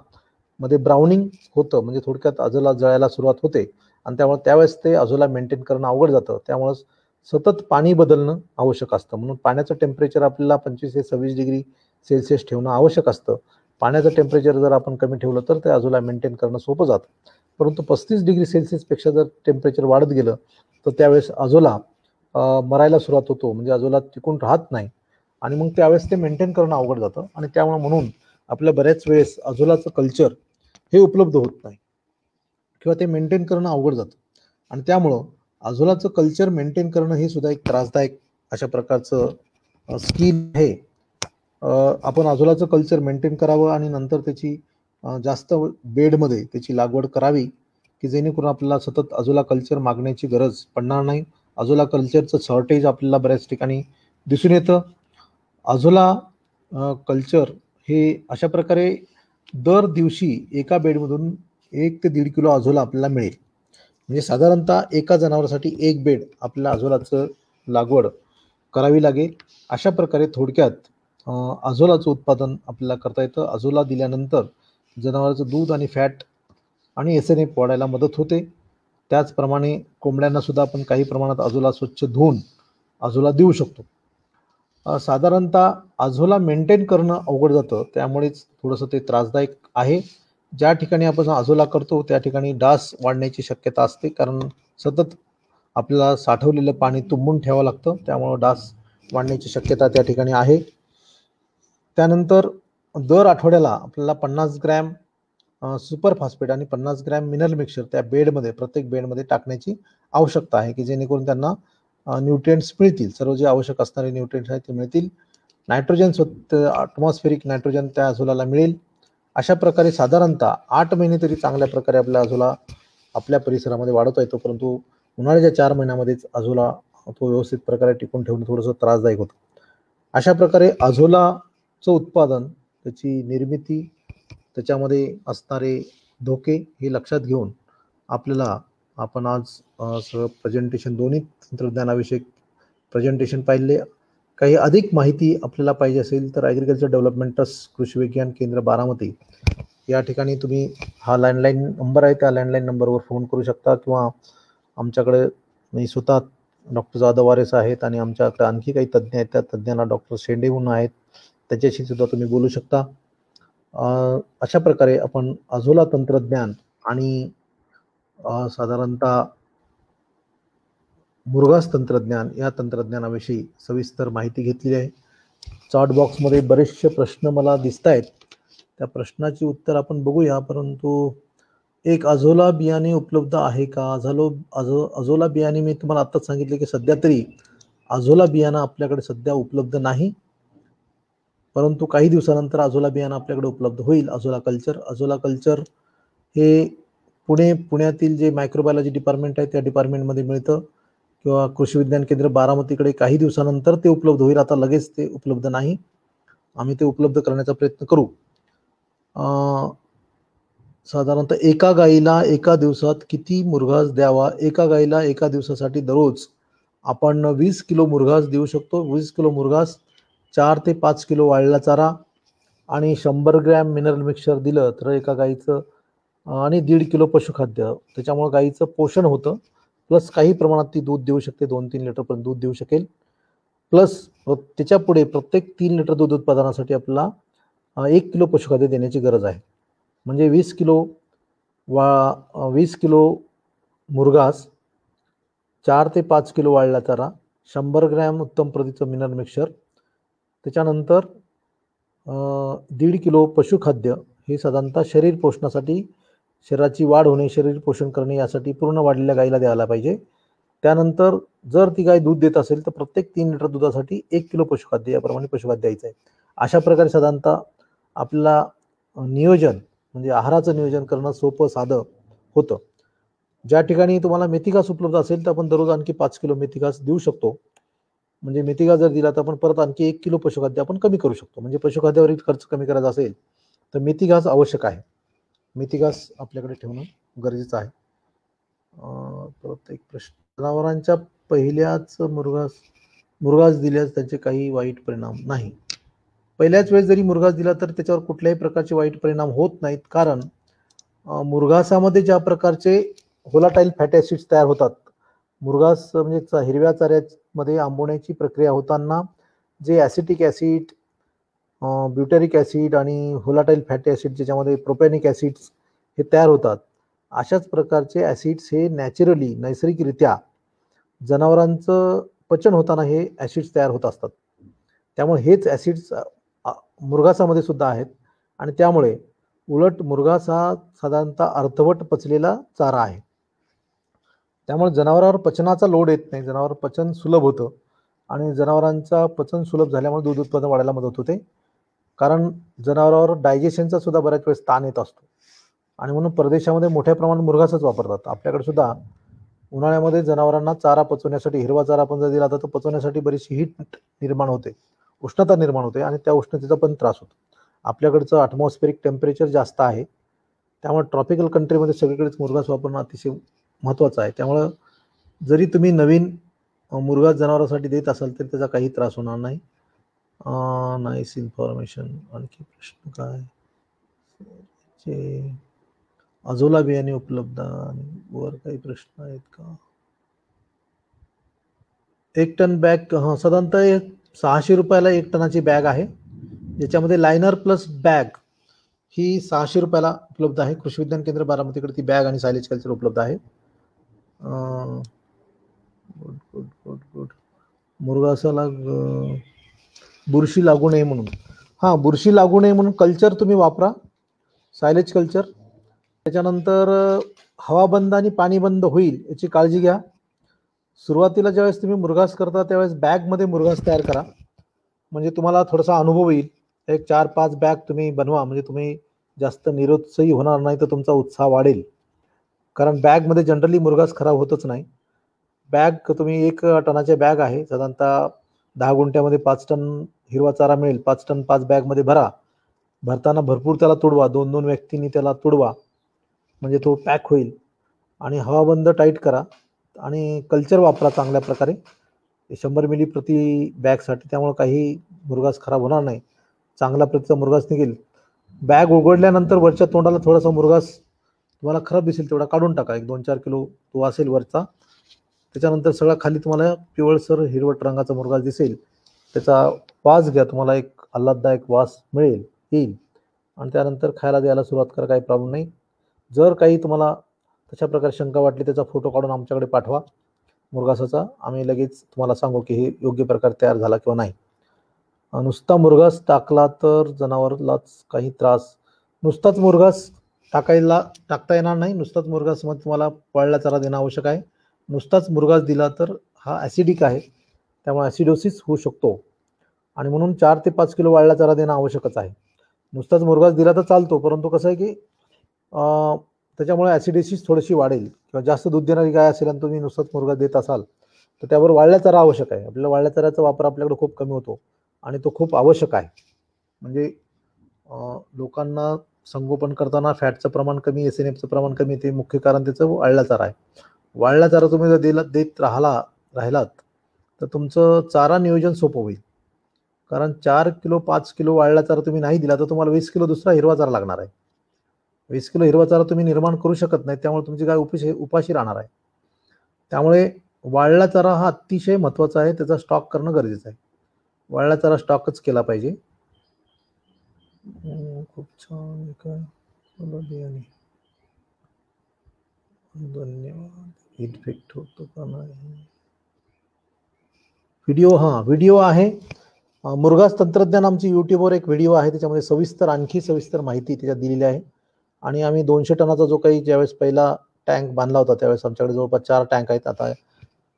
मध्ये ब्राउनिंग होतं, म्हणजे थोडक्यात अझोला जळायला सुरुवात होते आणि त्यामुळे त्यावेळेस ते अझोला मेंटेन करणं अवघड जातं. त्यामुळे सतत पाणी बदलणं आवश्यक असतं. म्हणून पाण्याचं टेम्परेचर आपल्याला 25 ते 26 डिग्री सेल्सिअस ठेवणं आवश्यक असतं. पाण्याचं टेम्परेचर जर आपण कमी ठेवलं तर ते अझोला मेंटेन करणं सोपं जातं. परंतु 35 डिग्री सेल्सिअसपेक्षा जर टेम्परेचर वाढत गेलं तर त्यावेळेस अझोला मरायला सुरुवात होतो, म्हणजे अझोला टिकून राहत नाही आणि मग त्यावेळेस ते मेंटेन करणं अवघड जातं आणि त्यामुळे म्हणून आपल्या बऱ्याच वेळेस अझोलाचं कल्चर हे उपलब्ध होत नाही किंवा ते मेंटेन करणं अवघड जातं आणि त्यामुळं अझोलाचं कल्चर मेंटेन करणं हे सुद्धा एक त्रासदायक अशा प्रकारचं स्किल आहे. आपण अझोलाचं कल्चर मेंटेन करावं आणि नंतर त्याची जास्त बेडमध्ये त्याची लागवड करावी की जेणेकरून आपल्याला सतत अझोला कल्चर मागण्याची गरज पडणार नाही. अझोला कल्चरचं शॉर्टेज आपल्याला बऱ्याच ठिकाणी दिसून येतं. अझोला कल्चर हे अशा प्रकारे दर दिवशी एका बेडमधून 1 ते 1.5 किलो अझोला आपल्याला मिळेल. म्हणजे साधारणतः एका जनावरासाठी 1 बेड आपल्याला अझोलाचं लागवड करावी लागेल. अशा प्रकारे थोडक्यात अझोलाचं उत्पादन आपल्याला करता येतं. अझोला दिल्यानंतर जनावराचं दूध आणि फॅट आणि SNF वाढायला मदत होते. त्याचप्रमाणे कोंबड्यांना सुद्धा आपण काही प्रमाणात अझोला स्वच्छ धुवून अझोला देऊ शकतो. साधारणतः अझोला मेंटेन करणं अवघड जातं, त्यामुळेच थोडंसं ते त्रासदायक आहे. ज्या ठिकाणी आपण अझोला करतो त्या ठिकाणी डास वाढण्याची शक्यता असते, कारण सतत आपल्याला साठवलेलं पाणी तुंबून ठेवावं लागतं, त्यामुळं डास वाढण्याची शक्यता त्या ठिकाणी आहे. त्यानंतर दर आठवड्याला आपल्याला 50 ग्रॅम सुपर फॉस्फेट आणि 50 ग्रॅम मिनरल मिक्सचर त्या बेडमध्ये प्रत्येक बेडमध्ये टाकण्याची आवश्यकता आहे की जेणेकरून त्यांना न्यूट्रिएंट्स मिळतील, सर्व जे आवश्यक असणारे न्यूट्रिएंट्स आहेत ते मिळतील. नायट्रोजन ॲटमॉस्फेरिक नायट्रोजन त्या अझोलाला मिळेल. अशा प्रकारे साधारणतः 8 महिने तरी चांगल्या प्रकारे आपल्या अझोला आपल्या परिसरामध्ये वाढवता येतो. परंतु उन्हाळ्याच्या 4 महिन्यामध्येच अझोला तो व्यवस्थित प्रकारे टिकून ठेवणं थोडंसं त्रासदायक होतं. अशा प्रकारे अझोलाचं उत्पादन, त्याची निर्मिती, त्याच्यामध्ये असणारे धोके हे लक्षात घेऊन आपण आज सगळं प्रेझेंटेशन, दोन्ही तंत्रज्ञानाविषयक प्रेझेंटेशन पाहिले. काही अधिक माहिती आपल्याला पाहिजे असेल तर ॲग्रिकल्चर डेव्हलपमेंट ट्रस्ट कृषी विज्ञान केंद्र बारामती या ठिकाणी तुम्ही हा लँडलाईन नंबर आहे, त्या लँडलाईन नंबरवर फोन करू शकता किंवा आमच्याकडे मी स्वतः डॉक्टर जाधव वारेस आहेत आणि आमच्याकडे आणखी काही तज्ज्ञ आहेत, त्या तज्ज्ञांना डॉक्टर शेंडे म्हणून आहेत, त्याच्याशी सुद्धा तुम्ही बोलू शकता. अशा प्रकारे आपण अझोला तंत्रज्ञान आणि साधारणतः मुरघास तंत्रज्ञान या तंत्रज्ञानाविषयी सविस्तर माहिती घेतली आहे. चॅट बॉक्समध्ये बरेचसे प्रश्न मला दिसत आहेत, त्या प्रश्नाची उत्तर आपण बघूया. परंतु एक अझोला बियाणे उपलब्ध आहे का? अझोला बियाणे मी तुम्हाला आत्ताच सांगितले की सध्या तरी अझोला बियाणं आपल्याकडे सध्या उपलब्ध नाही, परंतु काही दिवसानंतर अझोला बियाणं आपल्याकडे उपलब्ध होईल. अझोला कल्चर हे पुण्यातील जे मायक्रोबायोलॉजी डिपार्टमेंट आहे त्या डिपार्टमेंटमध्ये मिळतं किंवा कृषी विज्ञान केंद्र बारामतीकडे काही दिवसानंतर ते उपलब्ध होईल. आता लगेच ते उपलब्ध नाही, आम्ही ते उपलब्ध करण्याचा प्रयत्न करू. साधारणतः एका गाईला एका दिवसात किती मुरघास द्यावा? एका गाईला एका दिवसासाठी दररोज आपण 20 किलो मुरघास देऊ शकतो. 20 किलो मुरघास, 4 ते 5 किलो वाळलेला चारा आणि 100 ग्रॅम मिनरल मिक्सचर दिलं तर एका गाईचं आणि 1.5 किलो पशुखाद्य, त्याच्यामुळे गाईचं पोषण होतं. प्लस काही प्रमाणात ती दूध देऊ शकते, 2-3 लिटरपर्यंत दूध देऊ शकेल. प्लस त्याच्या पुढे प्रत्येक 3 लिटर दूध उत्पादनासाठी आपल्याला 1 किलो पशुखाद्य देण्याची गरज आहे. म्हणजे 20 किलो मुरघास, 4 ते 5 किलो वाळलेला चारा, 100 ग्रॅम उत्तम प्रतीचं मिनरल मिक्सचर, त्याच्यानंतर 1.5 किलो पशुखाद्य हे साधारणतः शरीर पोषणासाठी, शरीराची वाढ होणे, शरीर पोषण करणे यासाठी पूर्ण वाढलेल्या गाईला द्यायला पाहिजे. त्यानंतर जर ती गाय दूध देत असेल तर प्रत्येक 3 लिटर दुधासाठी 1 किलो पशुखाद्य याप्रमाणे पशुखाद्य द्यायचं आहे. अशा प्रकारे साधारणतः आपल्याला नियोजन म्हणजे आहाराचं नियोजन करणं सोपं साधं होतं. ज्या ठिकाणी तुम्हाला मेथी घास उपलब्ध असेल तर आपण दररोज आणखी 5 किलो मेथी घास देऊ शकतो. म्हणजे मेथीघास जर दिला तर आपण परत आणखी 1 किलो पशुखाद्य आपण कमी करू शकतो. म्हणजे पशुखाद्यावरील खर्च कमी करायचा असेल तर मेथीघास आवश्यक आहे. मेथीघास आपल्याकडे ठेवणं गरजेचं आहे. परत एक प्रश्न, जनावरांच्या पहिल्याच मुरघास दिल्यास त्याचे काही वाईट परिणाम नाही. पहिल्याच वेळेस जरी मुरघास दिला तर त्याच्यावर कुठल्याही प्रकारचे वाईट परिणाम होत नाहीत, कारण मुरघासामध्ये ज्या प्रकारचे व्होलाटाईल फॅटी ॲसिड्स तयार होतात, मुरघास म्हणजे हिरव्या चाऱ्यामध्ये आंबवण्याची प्रक्रिया होताना जे ॲसिटिक ॲसिड, ब्युटॅरिक ॲसिड आणि व्होलाटाईल फॅटी ॲसिड ज्याच्यामध्ये प्रोपॅनिक ॲसिड्स हे तयार होतात, अशाच प्रकारचे ॲसिड्स हे नॅचरली नैसर्गिकरित्या जनावरांचं पचन होताना हे ॲसिड्स तयार होत असतात. त्यामुळे हेच ॲसिड्स मुरघासामध्ये सुद्धा आहेत आणि त्यामुळे उलट मुरघास हा साधारणतः अर्धवट पचलेला चारा आहे. त्यामुळे जनावरावर पचनाचा लोड येत नाही, जनावर पचन सुलभ होतं आणि जनावरांचा पचन सुलभ झाल्यामुळे दूध उत्पादन वाढायला मदत होते. कारण जनावरावर डायजेशनचा सुद्धा बऱ्याच वेळेस ताण येत असतो आणि म्हणून परदेशामध्ये मोठ्या प्रमाणात मुरघासच वापरतात. आपल्याकडे सुद्धा उन्हाळ्यामध्ये जनावरांना चारा पचवण्यासाठी, हिरवा चारा आपण जर दिला तर पचवण्यासाठी बरीचशी हीट निर्माण होते, उष्णता निर्माण होते आणि त्या उष्णतेचा पण त्रास होतो. आपल्याकडचं ॲटमॉस्फेरिक टेम्परेचर जास्त आहे, त्यामुळे ट्रॉपिकल कंट्रीमध्ये सगळीकडेच मुरघास वापरणं अतिशय महत्त्वाचं आहे. त्यामुळं जरी तुम्ही नवीन मुरघास जनावरांसाठी देत असाल तर त्याचा काही त्रास होणार नाही. Nice information. आणखी प्रश्न काय, अझोला बियाणे उपलब्ध आणि वर काही प्रश्न आहेत का? 1 टन बॅग, साधारणतः 600 रुपयाला 1 टनाची बॅग आहे, ज्याच्यामध्ये लायनर प्लस बॅग ही 600 रुपयाला उपलब्ध आहे. कृषी विज्ञान केंद्र बारामतीकडे ती बॅग आणि सायलेज कल्चर उपलब्ध आहे. Good good good good. मुरघासाला बुरशी लागू नये म्हणून, बुरशी लागू नये म्हणून कल्चर तुम्ही वापरा, सायलेज कल्चर. त्याच्यानंतर हवा बंद आणि पाणी बंद होईल याची काळजी घ्या. सुरुवातीला ज्यावेळेस तुम्ही मुरघास करता त्यावेळेस बॅगमध्ये मुरघास तयार करा, म्हणजे तुम्हाला थोडासा अनुभव येईल. एक 4-5 बॅग तुम्ही बनवा, म्हणजे तुम्ही जास्त निरुत्साही होणार नाही, तर तुमचा उत्साह वाढेल. कारण बॅगमध्ये जनरली मुरघास खराब होतच नाही. बॅग तुम्ही 1 टनाचे बॅग आहे, साधारणतः 10 गुंठ्यामध्ये 5 टन हिरवा चारा मिळेल. 5 टन 5 बॅगमध्ये भरा. भरताना भरपूर त्याला तुडवा, 2-2 व्यक्तींनी त्याला तुडवा, म्हणजे तो पॅक होईल. आणि हवाबंद टाईट करा आणि कल्चर वापरा चांगल्या प्रकारे, 100 मिली प्रति बॅगसाठी. त्यामुळे काही मुरघास खराब होणार नाही, चांगला प्रतीचा मुरघास निघेल. बॅग उघडल्यानंतर वरच्या तोंडाला थोडासा मुरघास तुम्हाला खराब दिसेल तेवढा काढून टाका, 1-2-4 किलो तो असेल वरचा. त्याच्यानंतर सगळा खाली तुम्हाला पिवळसर हिरवट रंगाचा मुरघास दिसेल, त्याचा वास घ्या, तुम्हाला एक आल्हाददायक वास येईल आणि त्यानंतर खायला द्यायला सुरुवात करा, काही प्रॉब्लेम नाही. जर काही तुम्हाला तशा प्रकारे शंका वाटली त्याचा फोटो काढून आमच्याकडे पाठवा मुरघासाचा, आम्ही लगेच तुम्हाला सांगू की हे योग्य प्रकारे तयार झाला किंवा नाही. नुसता मुरघास टाकला तर जनावरालाच काही त्रास, नुसताच मुरघास टाकता येणार नाही. नुसताच मुरघास मध्ये तुम्हाला वाळला चारा देणं आवश्यक आहे. नुसताच मुरघास दिला तर हा ॲसिडिक आहे, त्यामुळे ॲसिडोसिस होऊ शकतो आणि म्हणून 4 ते 5 किलो वाळला चारा देणं आवश्यकच आहे. नुसताच मुरघास दिला तर चालतो, परंतु कसं आहे की त्याच्यामुळे ॲसिडिसिस थोडीशी वाढेल, किंवा जास्त दूध देणारी गाय असेल आणि तुम्ही नुसताच मुरघास देत असाल तर त्यावर वाळला चारा आवश्यक आहे. आपल्याला वाळल्या चाऱ्याचा वापर आपल्याकडे खूप कमी होतो आणि तो खूप आवश्यक आहे. म्हणजे लोकांना संगोपन करताना फॅटचं प्रमाण कमी, SNFचं प्रमाण कमी, ते मुख्य कारण त्याचं वाळला चारा आहे. वाळला चारा तुम्ही जर देत राहिलात तर तुमचं चारा नियोजन सोपं होईल. कारण 4 किलो 5 किलो वाळला चारा तुम्ही नाही दिला तर तुम्हाला 20 किलो दुसरा हिरवा चारा लागणार आहे. 20 किलो हिरवा चारा तुम्ही निर्माण करू शकत नाही, त्यामुळे तुमची गाय उपाशी राहणार आहे. त्यामुळे वाळला चारा हा अतिशय महत्त्वाचा आहे, त्याचा स्टॉक करणं गरजेचं आहे. वाळला चारा स्टॉकच केला पाहिजे. खूप छान, धन्यवाद. इफेक्ट होतो का नाही व्हिडिओ आहे, मुरघास तंत्रज्ञान आमची यूट्यूबवर एक व्हिडिओ आहे, त्याच्यामध्ये आणखी सविस्तर माहिती त्याच्यात दिलेली आहे. आणि आम्ही 200 टनाचा जो काही ज्यावेळेस पहिला टँक बांधला होता त्यावेळेस आमच्याकडे जवळपास 4 टँक आहेत. आता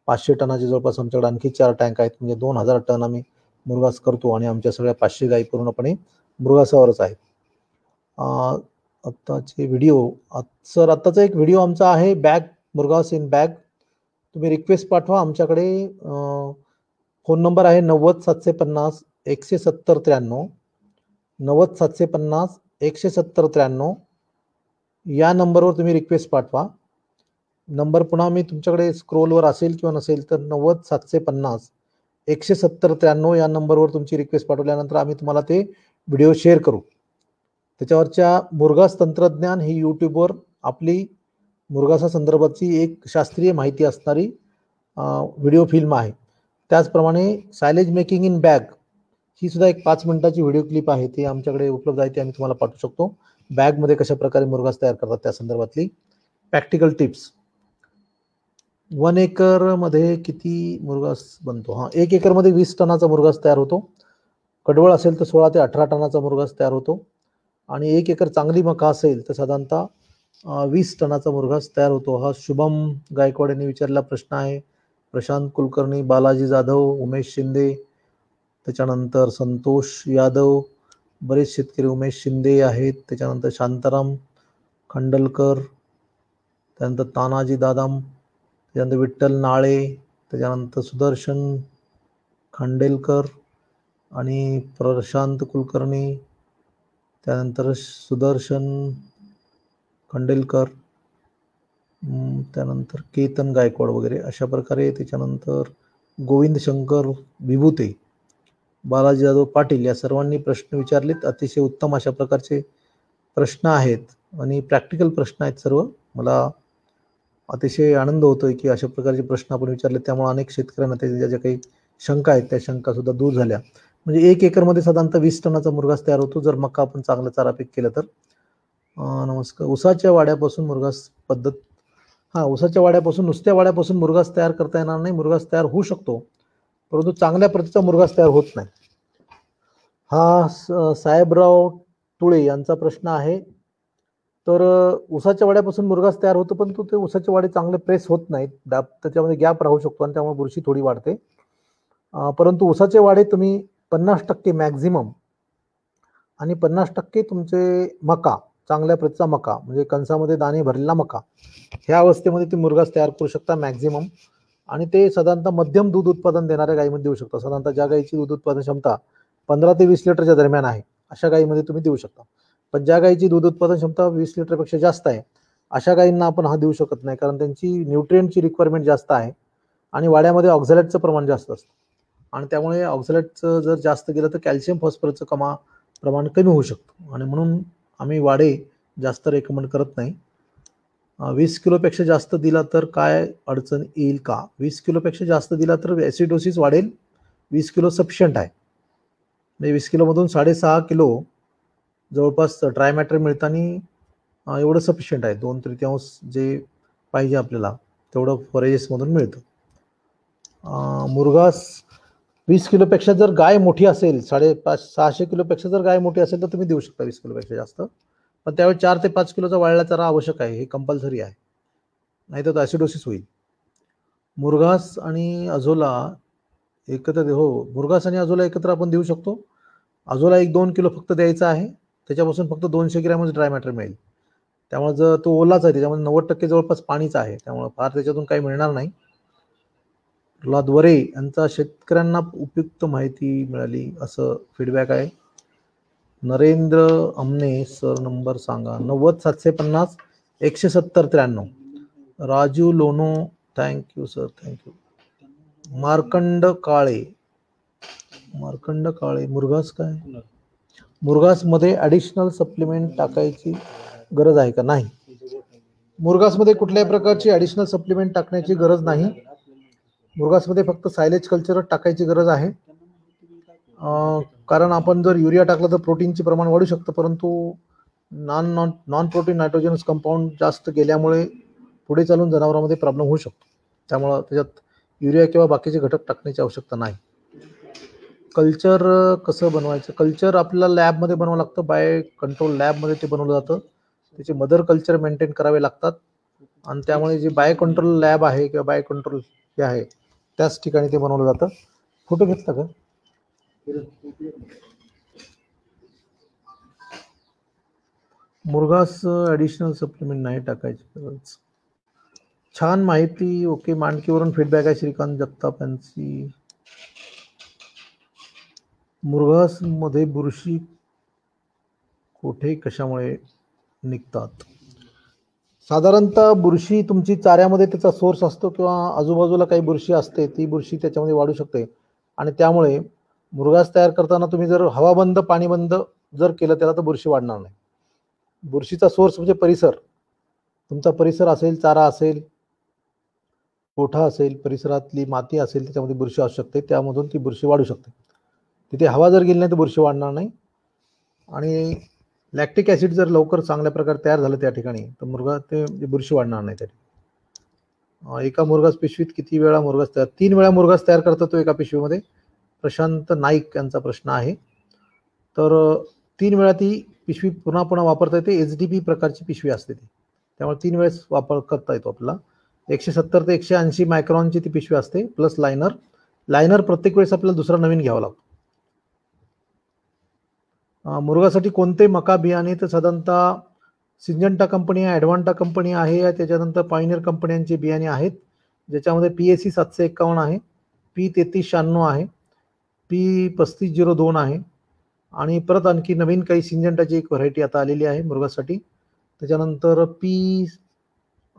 500 टनाचे जवळपास आमच्याकडे आणखी 4 टँक आहेत, म्हणजे 2000 टन आम्ही मुरघास करतो आणि आमच्या सगळ्या 500 गायी पूर्णपणे मुरघासावरच आहेत. आत्ताचे व्हिडिओ सर, आत्ताचा एक व्हिडिओ आमचा आहे मुरघास इन बॅग. तुम्ही रिक्वेस्ट पाठवा, आमच्याकडे फोन नंबर आहे 90-750-170-93, 90-750-170-93. या नंबरवर तुम्ही रिक्वेस्ट पाठवा. नंबर पुन्हा मी तुमच्याकडे स्क्रोलवर असेल किंवा नसेल तर 90-750-170-93 या नंबरवर तुमची रिक्वेस्ट पाठवल्यानंतर आम्ही तुम्हाला ते व्हिडिओ शेअर करू. त्याच्यावरच्या मुरघास तंत्रज्ञान ही यूट्यूबवर आपली मुरघासा संदर्भाची एक शास्त्रीय माहिती असणारी व्हिडिओ फिल्म आहे. त्याचप्रमाणे सायलेज मेकिंग इन बॅग ही सुद्धा एक 5 मिनिटाची व्हिडिओ क्लिप आहे, ती आमच्याकडे उपलब्ध आहे, ती आम्ही तुम्हाला पाठवू शकतो. बॅगमध्ये कशा प्रकारे मुरघास तयार करतात त्या संदर्भातली प्रॅक्टिकल टिप्स. 1 एकरमध्ये किती मुरघास बनतो? 1 एकरमध्ये 20 टनाचा मुरघास तयार होतो. कडवळ असेल तर 16 ते 18 टनाचा मुरघास तयार होतो. आणि 1 एकर चांगली मका असेल तर साधारणतः 20 टनाचा मुरघास तयार होतो. हा शुभम गायकवाड यांनी विचारलेला प्रश्न आहे. प्रशांत कुलकर्णी, बालाजी जाधव, उमेश शिंदे, त्याच्यानंतर संतोष यादव, बरेच शेतकरी उमेश शिंदे आहेत, त्याच्यानंतर शांताराम खंडलकर, त्यानंतर तानाजी दादाम, त्याच्यानंतर विठ्ठल नाळे, त्याच्यानंतर सुदर्शन खांडेलकर आणि प्रशांत कुलकर्णी, त्यानंतर सुदर्शन खंडेलकर, त्यानंतर केतन गायकवाड वगैरे अशा प्रकारे. त्याच्यानंतर गोविंद शंकर विभूते, बालाजी जाधव पाटील या सर्वांनी प्रश्न विचारलेत. अतिशय उत्तम अशा प्रकारचे प्रश्न आहेत आणि प्रॅक्टिकल प्रश्न आहेत सर्व. मला अतिशय आनंद होतोय की अशा प्रकारचे प्रश्न आपण विचारले, त्यामुळे अनेक शेतकऱ्यांना त्याच्या ज्या काही शंका आहेत त्या शंका सुद्धा दूर झाल्या. म्हणजे 1 एकरमध्ये साधारणतः 20 टनाचा मुरघास तयार होतो जर मका आपण चांगलं चारा पीक केलं तर. नमस्कार. उसाच्या वाड्यापासून मुरघास पद्धत. उसाच्या वाड्यापासून, नुसत्या वाड्यापासून मुरघास तयार करता येणार नाही. मुरघास तयार होऊ शकतो परंतु चांगल्या प्रतीचा मुरघास तयार होत नाही. साहेबराव तुळे यांचा प्रश्न आहे. तर उसाच्या वाड्यापासून मुरघास तयार होतो पण ते उसाचे वाडे चांगले प्रेस होत नाहीत, त्याच्यामध्ये गॅप राहू शकतो आणि त्यामुळे बुरशी थोडी वाढते. परंतु उसाचे वाडे तुम्ही 50% मॅक्झिमम आणि 50% तुमचे मका, चांगल्या प्रतीचा मका म्हणजे कंसामध्ये दाणे भरलेला मका, ह्या अवस्थेमध्ये तुम्ही मुरघास तयार करू शकता मॅक्झिमम. आणि ते साधारणतः मध्यम दूध उत्पादन देणाऱ्या गायीमध्ये देऊ शकता. साधारणतः ज्या गायीची दूध उत्पादन क्षमता 15 ते 20 लिटरच्या दरम्यान आहे अशा गायीमध्ये तुम्ही देऊ शकता. पण ज्या गायीची दूध उत्पादन क्षमता 20 लिटरपेक्षा जास्त आहे अशा गायींना आपण हा देऊ शकत नाही, कारण त्यांची न्यूट्रिएंटची रिक्वायरमेंट जास्त आहे आणि वाड्यामध्ये ऑक्झॅलेटचं प्रमाण जास्त असतं आणि त्यामुळे ऑक्झॅलेटचं जर जास्त गेलं तर कॅल्शियम फॉस्फरसचं प्रमाण कमी होऊ शकतं आणि म्हणून आम्ही वाडे जास्त रेकमेंड करत नाही. 20 किलोपेक्षा जास्त दिला तर काय अडचण येईल का? 20 किलोपेक्षा जास्त दिला तर ॲसिडोसिस वाढेल. 20 किलो सफिशियंट आहे. म्हणजे 20 किलोमधून 6.5 किलो जवळपास ड्राय मॅटर मिळताना एवढं सफिशियंट आहे. 2/3 जे पाहिजे आपल्याला तेवढं फॉरेजेसमधून मिळतं. मुरघास 20 किलोपेक्षा जर गाय मोठी असेल, 550-600 किलोपेक्षा जर गाय मोठी असेल तर तुम्ही देऊ शकता 20 किलोपेक्षा जास्त. पण त्यावेळी 4 ते 5 किलोचा वाळला चारा आवश्यक आहे, हे कंपल्सरी आहे, नाही तर ॲसिडोसिस होईल. मुरघास आणि अझोला एकत्र मुरघास आणि अझोला एकत्र आपण देऊ शकतो. अझोला 1-2 किलो फक्त द्यायचा आहे, त्याच्यापासून फक्त 200 ग्रॅमच ड्राय मॅटर मिळेल. त्यामुळे जर तो ओलाच आहे, त्याच्यामध्ये 90% जवळपास पाणीच आहे, त्यामुळे फार त्याच्यातून काही मिळणार नाही. प्रल्हाद वरे यांचा शेतकऱ्यांना उपयुक्त माहिती मिळाली असं फीडबॅक आहे. नरेंद्र अमने सर नंबर सांगा. 90-750-170-93. राजू लोनो, thank you sir, thank you. Markand Kale, मुरघास काय? मुरघासमध्ये ॲडिशनल सप्लिमेंट टाकायची गरज आहे का? नाही, मुरघासमध्ये कुठल्याही प्रकारची ॲडिशनल सप्लिमेंट टाकण्याची गरज नाही. मुरघासमध्ये फक्त सायलेज कल्चर टाकायची गरज आहे. कारण आपण जर युरिया टाकलं तर प्रोटीनचे प्रमाण वाढू शकतं, परंतु नॉन प्रोटीन नायट्रोजनस कंपाऊंड जास्त गेल्यामुळे पुढे चालून जनावरांमध्ये प्रॉब्लेम होऊ शकतो. त्यामुळं त्याच्यात युरिया किंवा बाकीचे घटक टाकण्याची आवश्यकता नाही. कल्चर कसं बनवायचं? कल्चर आपल्याला लॅबमध्ये बनवावं लागतं, बाय कंट्रोल लॅबमध्ये ते बनवलं जातं. त्याचे मदर कल्चर मेंटेन करावे लागतात आणि त्यामुळे जे बाय कंट्रोल लॅब आहे किंवा बाय कंट्रोल हे आहे त्याच ठिकाणी ते बनवलं जातं. फोटो घेतला का? मुरघास ॲडिशनल सप्लिमेंट नाही टाकायची. छान माहिती. ओके, मांडकीवरून फीडबॅक आहे श्रीकांत जगताप यांची. मुरघासमध्ये बुरशी कोठे कशामुळे निघतात? साधारणतः बुरशी तुमची चाऱ्यामध्ये त्याचा सोर्स असतो किंवा आजूबाजूला काही बुरशी असते, ती बुरशी त्याच्यामध्ये वाढू शकते आणि त्यामुळे मुरघास तयार करताना तुम्ही जर हवा बंद पाणी बंद जर केलं त्याला तर बुरशी वाढणार नाही. बुरशीचा सोर्स म्हणजे परिसर. तुमचा परिसर असेल, चारा असेल, कोठा असेल, परिसरातली माती असेल, त्याच्यामध्ये बुरशी असू शकते, त्यामधून ती बुरशी वाढू शकते. तिथे हवा जर गेली नाही तर बुरशी वाढणार नाही. आणि लॅक्टिक ॲसिड जर लवकर चांगल्या प्रकारे तयार झालं त्या ठिकाणी तर बुरशी वाढणार नाही त्या ठिकाणी. एका मुरघास पिशवीत किती वेळा मुरघास तयार? 3 वेळा मुरघास तयार करतो तो एका पिशवीमध्ये. प्रशांत नाईक यांचा प्रश्न आहे. तर 3 वेळा ती पिशवी पुन्हा पुन्हा वापरता येते. HDP प्रकारची पिशवी असते ती, त्यामुळे 3 वेळेस वापर करता येतो आपल्याला. 170 ते 180 मायक्रॉनची ती पिशवी असते प्लस लायनर प्रत्येक वेळेस आपल्याला दुसरा नवीन घ्यावा लागतो. मुरघासाठी कोणते मका बियाणे? तर साधारणतः सिंजंटा कंपनी आहे, ॲडव्हान्टा कंपनी आहे, त्याच्यानंतर पायनियर कंपन्यांचे बियाणे आहेत, ज्याच्यामध्ये PSC 751 आहे, P3396 आहे, P3502 आहे आणि परत आणखी नवीन काही सिंजंटाची एक व्हरायटी आता आलेली आहे मुरघासाठी. त्याच्यानंतर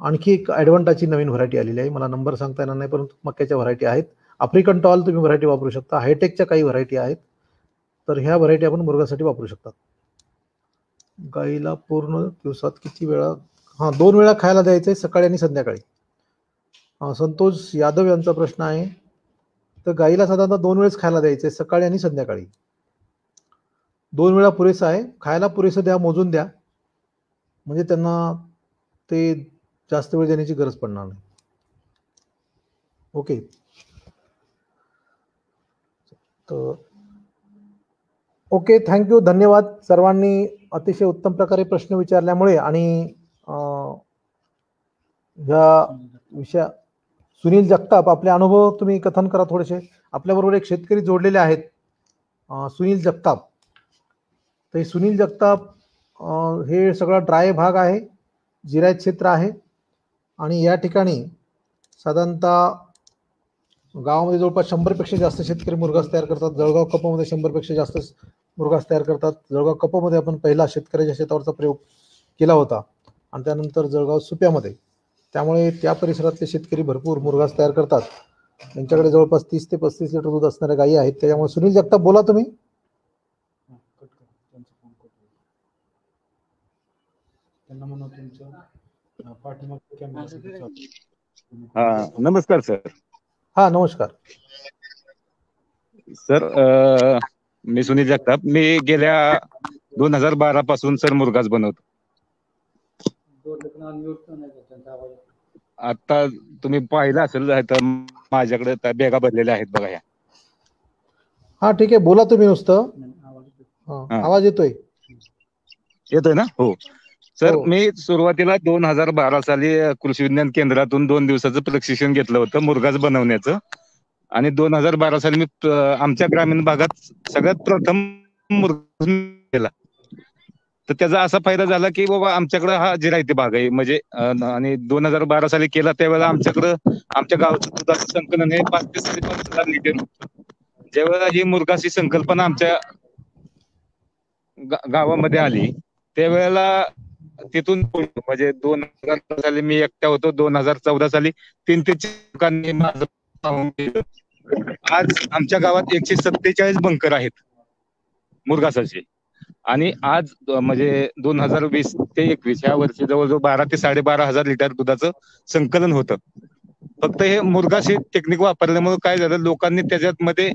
आणखी एक ॲडव्हान्टाची नवीन व्हरायटी आलेली आहे, मला नंबर सांगता येणार नाही, परंतु मक्याच्या व्हरायटी आहेत. आफ्रिकन टॉल तुम्ही व्हरायटी वापरू शकता. हायटेकच्या काही व्हरायटी आहेत. तर ह्या व्हरायटी आपण मुरघासाठी वापरू शकतात. गाईला पूर्ण दिवसात किती वेळा? 2 वेळा खायला द्यायचं आहे, सकाळी आणि संध्याकाळी. संतोष यादव यांचा प्रश्न आहे. तर गाईला साधारणतः 2 वेळेस खायला द्यायचं आहे, सकाळी आणि संध्याकाळी. 2 वेळा पुरेसा आहे. खायला पुरेसं द्या, मोजून द्या, म्हणजे त्यांना ते जास्त वेळ देण्याची गरज पडणार नाही. ओके. तर ओके, थँक्यू, धन्यवाद सर्वांनी अतिशय उत्तम प्रकारे प्रश्न विचारल्यामुळे. आणि ह्या विषया सुनील जगताप, आपले अनुभव तुम्ही कथन करा थोडेसे. आपल्याबरोबर एक शेतकरी जोडलेले आहेत, सुनील जगताप. तर सुनील जगताप हे सगळा ड्राय भाग आहे, जिरायत क्षेत्र आहे आणि या ठिकाणी साधारणतः गावामध्ये जवळपास 100पेक्षा जास्त शेतकरी मुरघास तयार करतात. जळगाव कपमध्ये 100पेक्षा जास्त मुरघास तयार करतात. जळगाव कपमध्ये आपण पहिला शेतकऱ्याच्या शेतावरचा प्रयोग केला होता आणि त्यानंतर जळगाव सुप्यामध्ये. त्यामुळे त्या परिसरातले शेतकरी भरपूर मुरघास तयार करतात. त्यांच्याकडे जवळपास 30 ते 35 लिटर दूध असणाऱ्या गायी आहेत. त्याच्यामुळे सुनील जगताप, बोला तुम्ही. नमस्कार सर. नमस्कार सर, मी सुनील जगताप. मी गेल्या 2012 पासून सर मुरघास बनवतो. आता तुम्ही पाहिलं असेल तर माझ्याकडे बेगा भरलेल्या आहेत बघा या. ठीक आहे, बोला तुम्ही नुसतं. आवाज येतोय ना? हो सर. मी सुरुवातीला 2012 साली कृषी विज्ञान केंद्रातून 2 दिवसाचं प्रशिक्षण घेतलं होतं मुरघास बनवण्याचं. आणि 2012 साली मी आमच्या ग्रामीण भागात सगळ्यात प्रथम मुरघास केला. तर त्याचा असा फायदा झाला की बाबा आमच्याकडे हा जिरायती भाग आहे म्हणजे. आणि 2012 साली केला त्यावेळेला आमच्याकडं आमच्या गावाचं दुधाचं संकलन हे 5 ते 5.5 हजार लिटर होतं. ज्यावेळेला ही मुरघास संकल्पना आमच्या गावामध्ये आली त्यावेळेला तिथून म्हणजे 2000 साली मी एकटा होतो. 2014 साली 3 ते 4 लोकांनी माझं. आज आमच्या गावात 147 बंकर आहेत मुरघासाचे. आणि आज म्हणजे 2020 ते 21 ह्या वर्षी जवळजवळ 12 ते 12.5 हजार लिटर दुधाचं संकलन होतं. फक्त हे मुरघास हे टेक्निक वापरल्यामुळे काय झालं, लोकांनी त्याच्यात मध्ये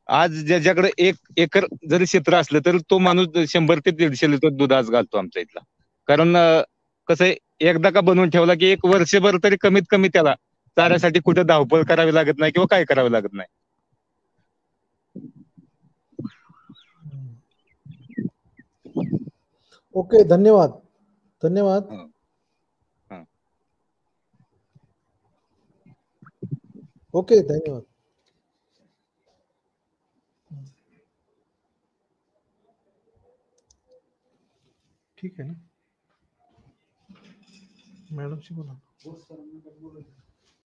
आज ज्याच्याकडे 1 एकर जरी क्षेत्र असलं तर तो माणूस 100 ते 150 लिटर दूध आज घालतो आमच्या इथला. कारण कसं आहे, एकदा का बनवून ठेवला की 1 वर्षभर तरी कमीत कमी त्याला चाऱ्यासाठी कुठे धावपळ करावी लागत नाही किंवा काय करावं लागत नाही. ओके, धन्यवाद. ओके, धन्यवाद. ठीक आहे ना मॅडमशी बोला.